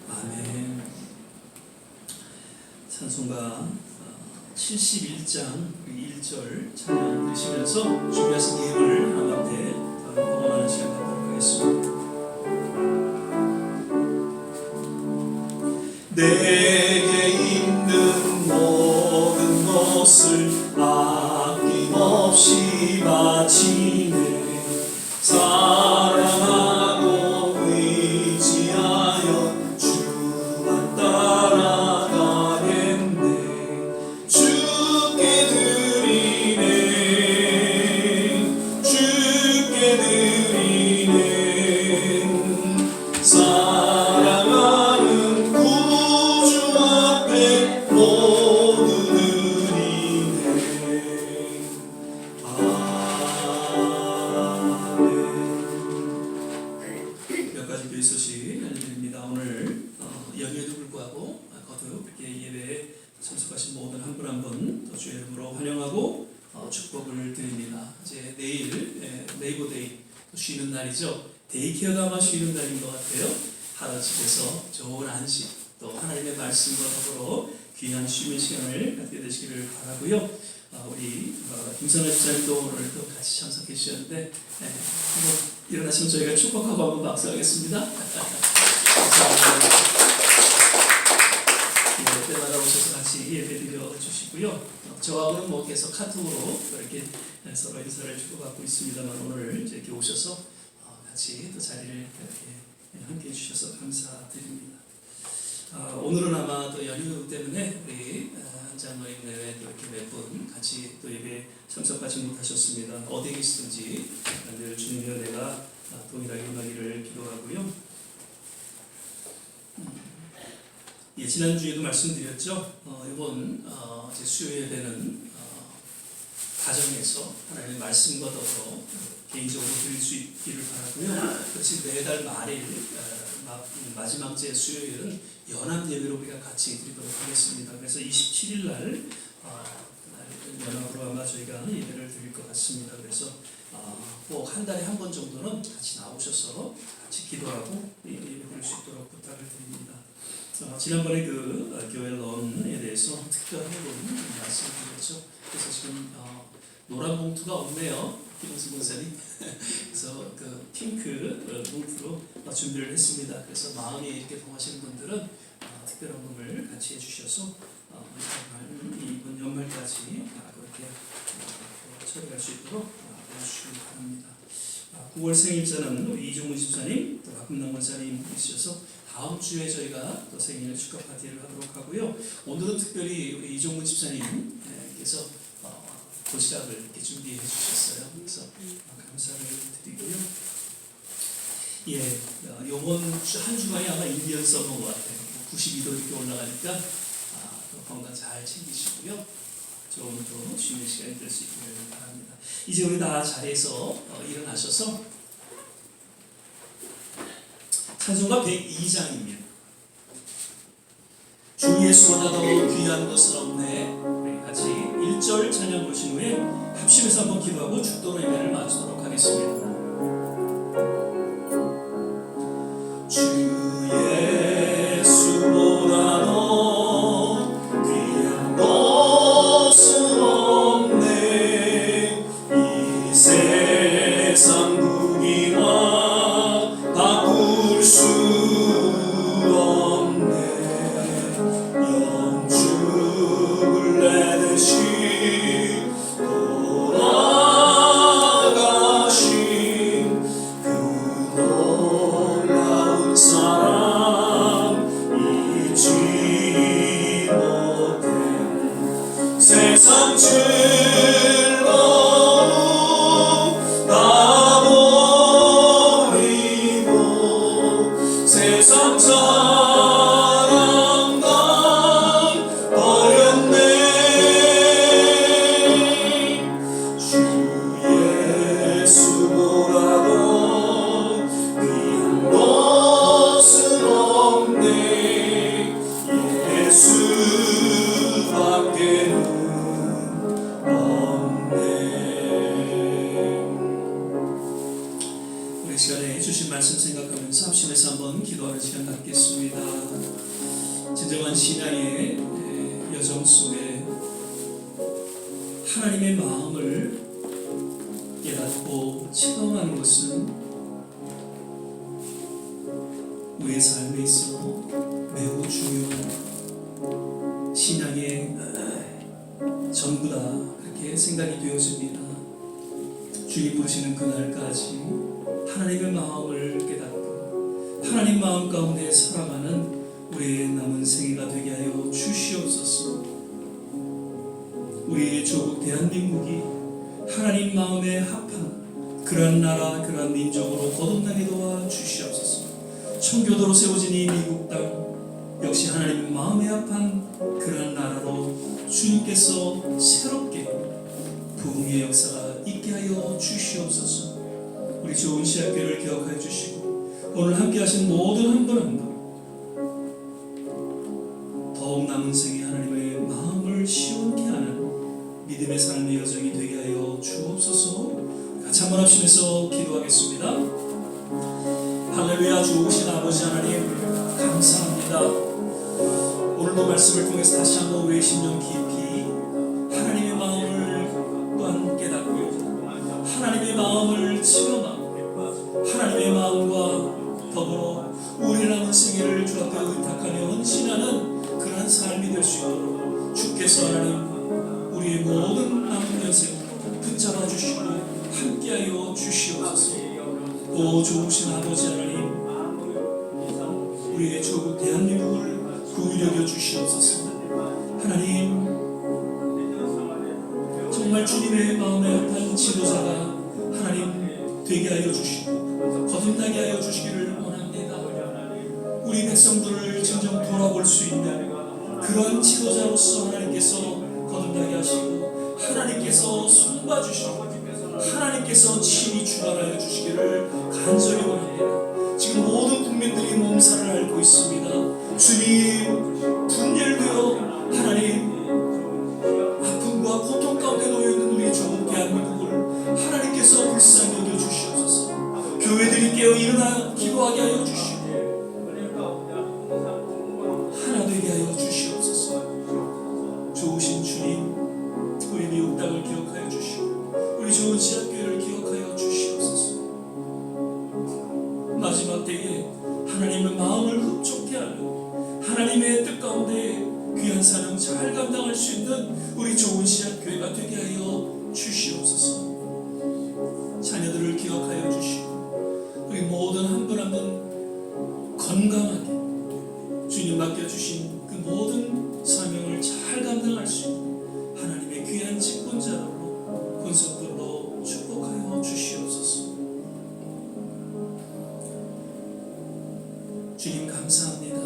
아멘. 찬송가 71장 1절 찬양 드리시면서 준비하신 예물을 하나님 앞에 봉헌하는 시간 갖도록 하겠습니다. 내게 있는 모든 것을 아낌없이 바치네. 사랑하고 의지하여 주만 따라가겠네. 주께 드리네. 주께 드리네. 사랑하는 구주 앞에 모두 드리네. 아멘. 몇 가지 교회 소식 알려드립니다. 오늘 연휴에도 불구하고 거듭 이렇게 예배에 참석하신 모든 한 분 한 분 또 주의 이름으로 환영하고 축복을 드립니다. 이제 내일 네이버데이 쉬는 날이죠. 데이케어가 아마 쉬는 날인 것 같아요. 하루 집에서 좋은 안식 또 하나님의 말씀과 더불어 귀한 쉬는 시간을 갖게 되시기를 바라고요. 우리 김선혜 집사님도 오늘 또 같이 참석해 주셨는데 한번 일어나시면 저희가 축복하고 한번 박수하겠습니다. 감사합니다. 때마다 오셔서 같이 예배드려 주시고요. 저하고는 뭐 계속 카톡으로 이렇게 서로 인사를 주고받고 있습니다만 오늘 이렇게 오셔서 같이 또 자리를 이렇게 함께 해주셔서 감사드립니다. 오늘은 아마 또 연휴 때문에 우리 한장로님 내외 또 이렇게 몇 분 같이 또 예배 참석하지 못하셨습니다. 어디에 계시든지 늘 주님의 은혜가 동일하게 임하기를 기도하고요. 예, 지난주에도 말씀드렸죠. 이번 이제 수요 예배는 가정에서 하나님의 말씀과 더불어 개인적으로 드릴 수 있기를 바라고요. 그것이 매달 말일 마지막 제 수요일은 연합 예배로 우리가 같이 드리도록 하겠습니다. 그래서 27일 날 연합으로 아마 저희가 예배를 드릴 것 같습니다. 그래서 꼭 한 달에 한 번 정도는 같이 나오셔서 같이 기도하고 예배 드릴 수 있도록 부탁을 드립니다. 지난번에 그 교회 런에 대해서 특별한 부분 말씀을 드렸죠. 그래서 지금 노란 봉투가 없네요. 김은수 목사님. 그래서 그 핑크 봉투로 준비를 했습니다. 그래서 마음이 이렇게 동하시는 분들은 특별한 음을 같이 해주셔서 이번 연말까지 그렇게 처리할 수 있도록 도와주시기 바랍니다. 9월 생일자는 우리 이종문 집사님, 또 박금남 원사님 있으셔서 다음 주에 저희가 또 생일 축하 파티를 하도록 하고요. 오늘은 특별히 우리 이종문 집사님께서 도시락을 이렇게 준비해 주셨어요. 그래서 감사를 드리고요. 예, 요번 한 주간이 아마 인디언 서머인 것 같아요. 92도 이렇게 올라가니까 또 건강 잘 챙기시고요. 좋은 또 쉬는 시간이 될 수 있기를 바랍니다. 이제 우리 다 자리에서 일어나셔서 찬송가 102장입니다. 주 예수보다 더 귀한 것은 없네. 우리 같이 1절 찬양 보신 후에 합심해서 한번 기도하고 죽도록 예배를 마치도록 하겠습니다. 주 예수보다 더 귀한 것은 없네. 이 세상 무기와 바꿀 수 없네. 영죽을 내듯이 돌아가신 그 놀라운 사랑 잊지 못해. 세상 즐거움 다 버리고 세상 사랑 다 버렸네. 주 예수보다도 귀한 것은 없네. 예수밖에는 없네. 우리 시간에 주신 말씀 생각하면서 합심해서 한번 기도하는 시간 갖겠습니다. 진정한 신앙의 여정 속에 하나님의 마음을 깨닫고 체험하는 것은 우리의 삶에 있어 매우 중요한 신앙의 전부다, 그렇게 생각이 되어집니다. 주님 부르시는 그날까지 하나님의 마음을 깨닫고 하나님 마음 가운데 살아가는 우리의 남은 생애가 되게 하여 주시옵소서. 우리의 조국 대한민국이 하나님 마음에 합한 그러한 나라, 그러한 민족으로 거듭나게 도와 주시옵소서. 청교도로 세워진 이 미국 땅 역시 하나님 마음에 합한 그러한 나라로 주님께서 새롭게 부흥의 역사가 있게 하여 주시옵소서. 우리 좋은 시학교를 기억하여 주시고 오늘 함께 하신 모든 한 분 한 분 더욱 남은 생에 하나님의 마음을 시원케 하는 믿음의 삶의 여정이 되게 하여 주옵소서. 같이 한번 합심해서 기도하겠습니다. 할렐루야. 좋으신 아버지 하나님 감사합니다. 오늘도 말씀을 통해서 다시 한번 우리의 심령 깊이 하나님의 마음을 또한 깨닫고 하나님의 마음을 체험하고 하나님의 마음과 더불어 우리 남은 생애를 주 앞에 의탁하며 헌신하는 그러한 삶이 될 수 있도록 주께서 하나님 우리의 모든 남은 여생 붙잡아 주시고 함께하여 주시옵소서. 오 좋으신 아버지 하나님, 우리의 조국 대한민국을 구히 여겨 주시옵소서. 하나님 정말 주님의 마음에 합한 지도자가 하나님 되게 하여 주시고 거듭나게 하여 주시기를 원합니다. 우리 백성들을 진정 돌아볼 수 있는 그런 지도자로서 하나님께서 거듭나게 하시고 하나님께서 손봐 주시고 하나님께서 친히 주관하여 주시기를 간절히 원합니다. 지금 모든 국민들이 몸살을 앓고 있습니다. 주님 분열되어 하나님 아픔과 고통 가운데 놓여있는 우리 좋은 대한민국을 하나님께서 불쌍히 여겨 주시옵소서. 교회들이 깨어 일어나 기도하게 하여 주시고 하나 되게 하여 주시옵소서. 좋으신 주님, 우리 미국 땅을 기억하여 주시고 우리 좋은 씨앗교회를 기억하여 주시옵소서. 마지막 때에 하나님의 마음을 흡족해 하며 하나님의 뜻 가운데 귀한 사명 잘 감당할 수 있는 우리 좋은 씨앗교회가 되게 하여 주시옵소서. 자녀들을 기억하여 주시고 우리 모든 한 분 한 분 건강하게 주님 맡겨주신 그 모든 사명을 잘 감당할 수 있는 하나님의 귀한 직분자로 권속들로 축복하여 주시옵소서. 주님 감사합니다.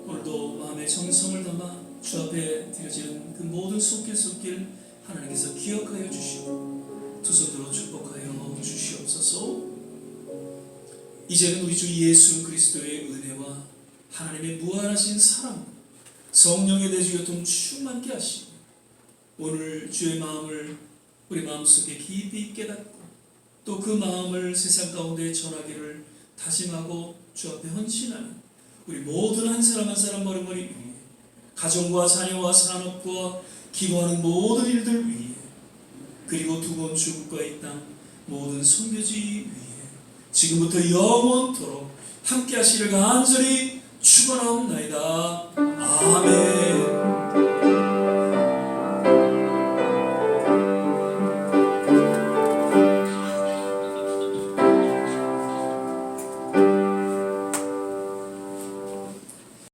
오늘도 마음의 정성을 담아 주 앞에 드려지는 그 모든 손길 하나님께서 기억하여 주시고 두 손으로 축복하여 주시옵소서. 이제는 우리 주 예수 그리스도의 은혜와 하나님의 무한하신 사랑, 성령의 내주 교통 충만케 하시고 오늘 주의 마음을 우리 마음속에 깊이 깨닫고 또 그 마음을 세상 가운데 전하기를 다짐하고 주 앞에 헌신하는 우리 모든 한 사람 한 사람 머리머리 위에 가정과 자녀와 산업과 기도하는 모든 일들 위에 그리고 두번 주국과 이 땅 모든 선교지 위에 지금부터 영원토록 함께 하시기를 간절히 축원하옵나이다. 아멘.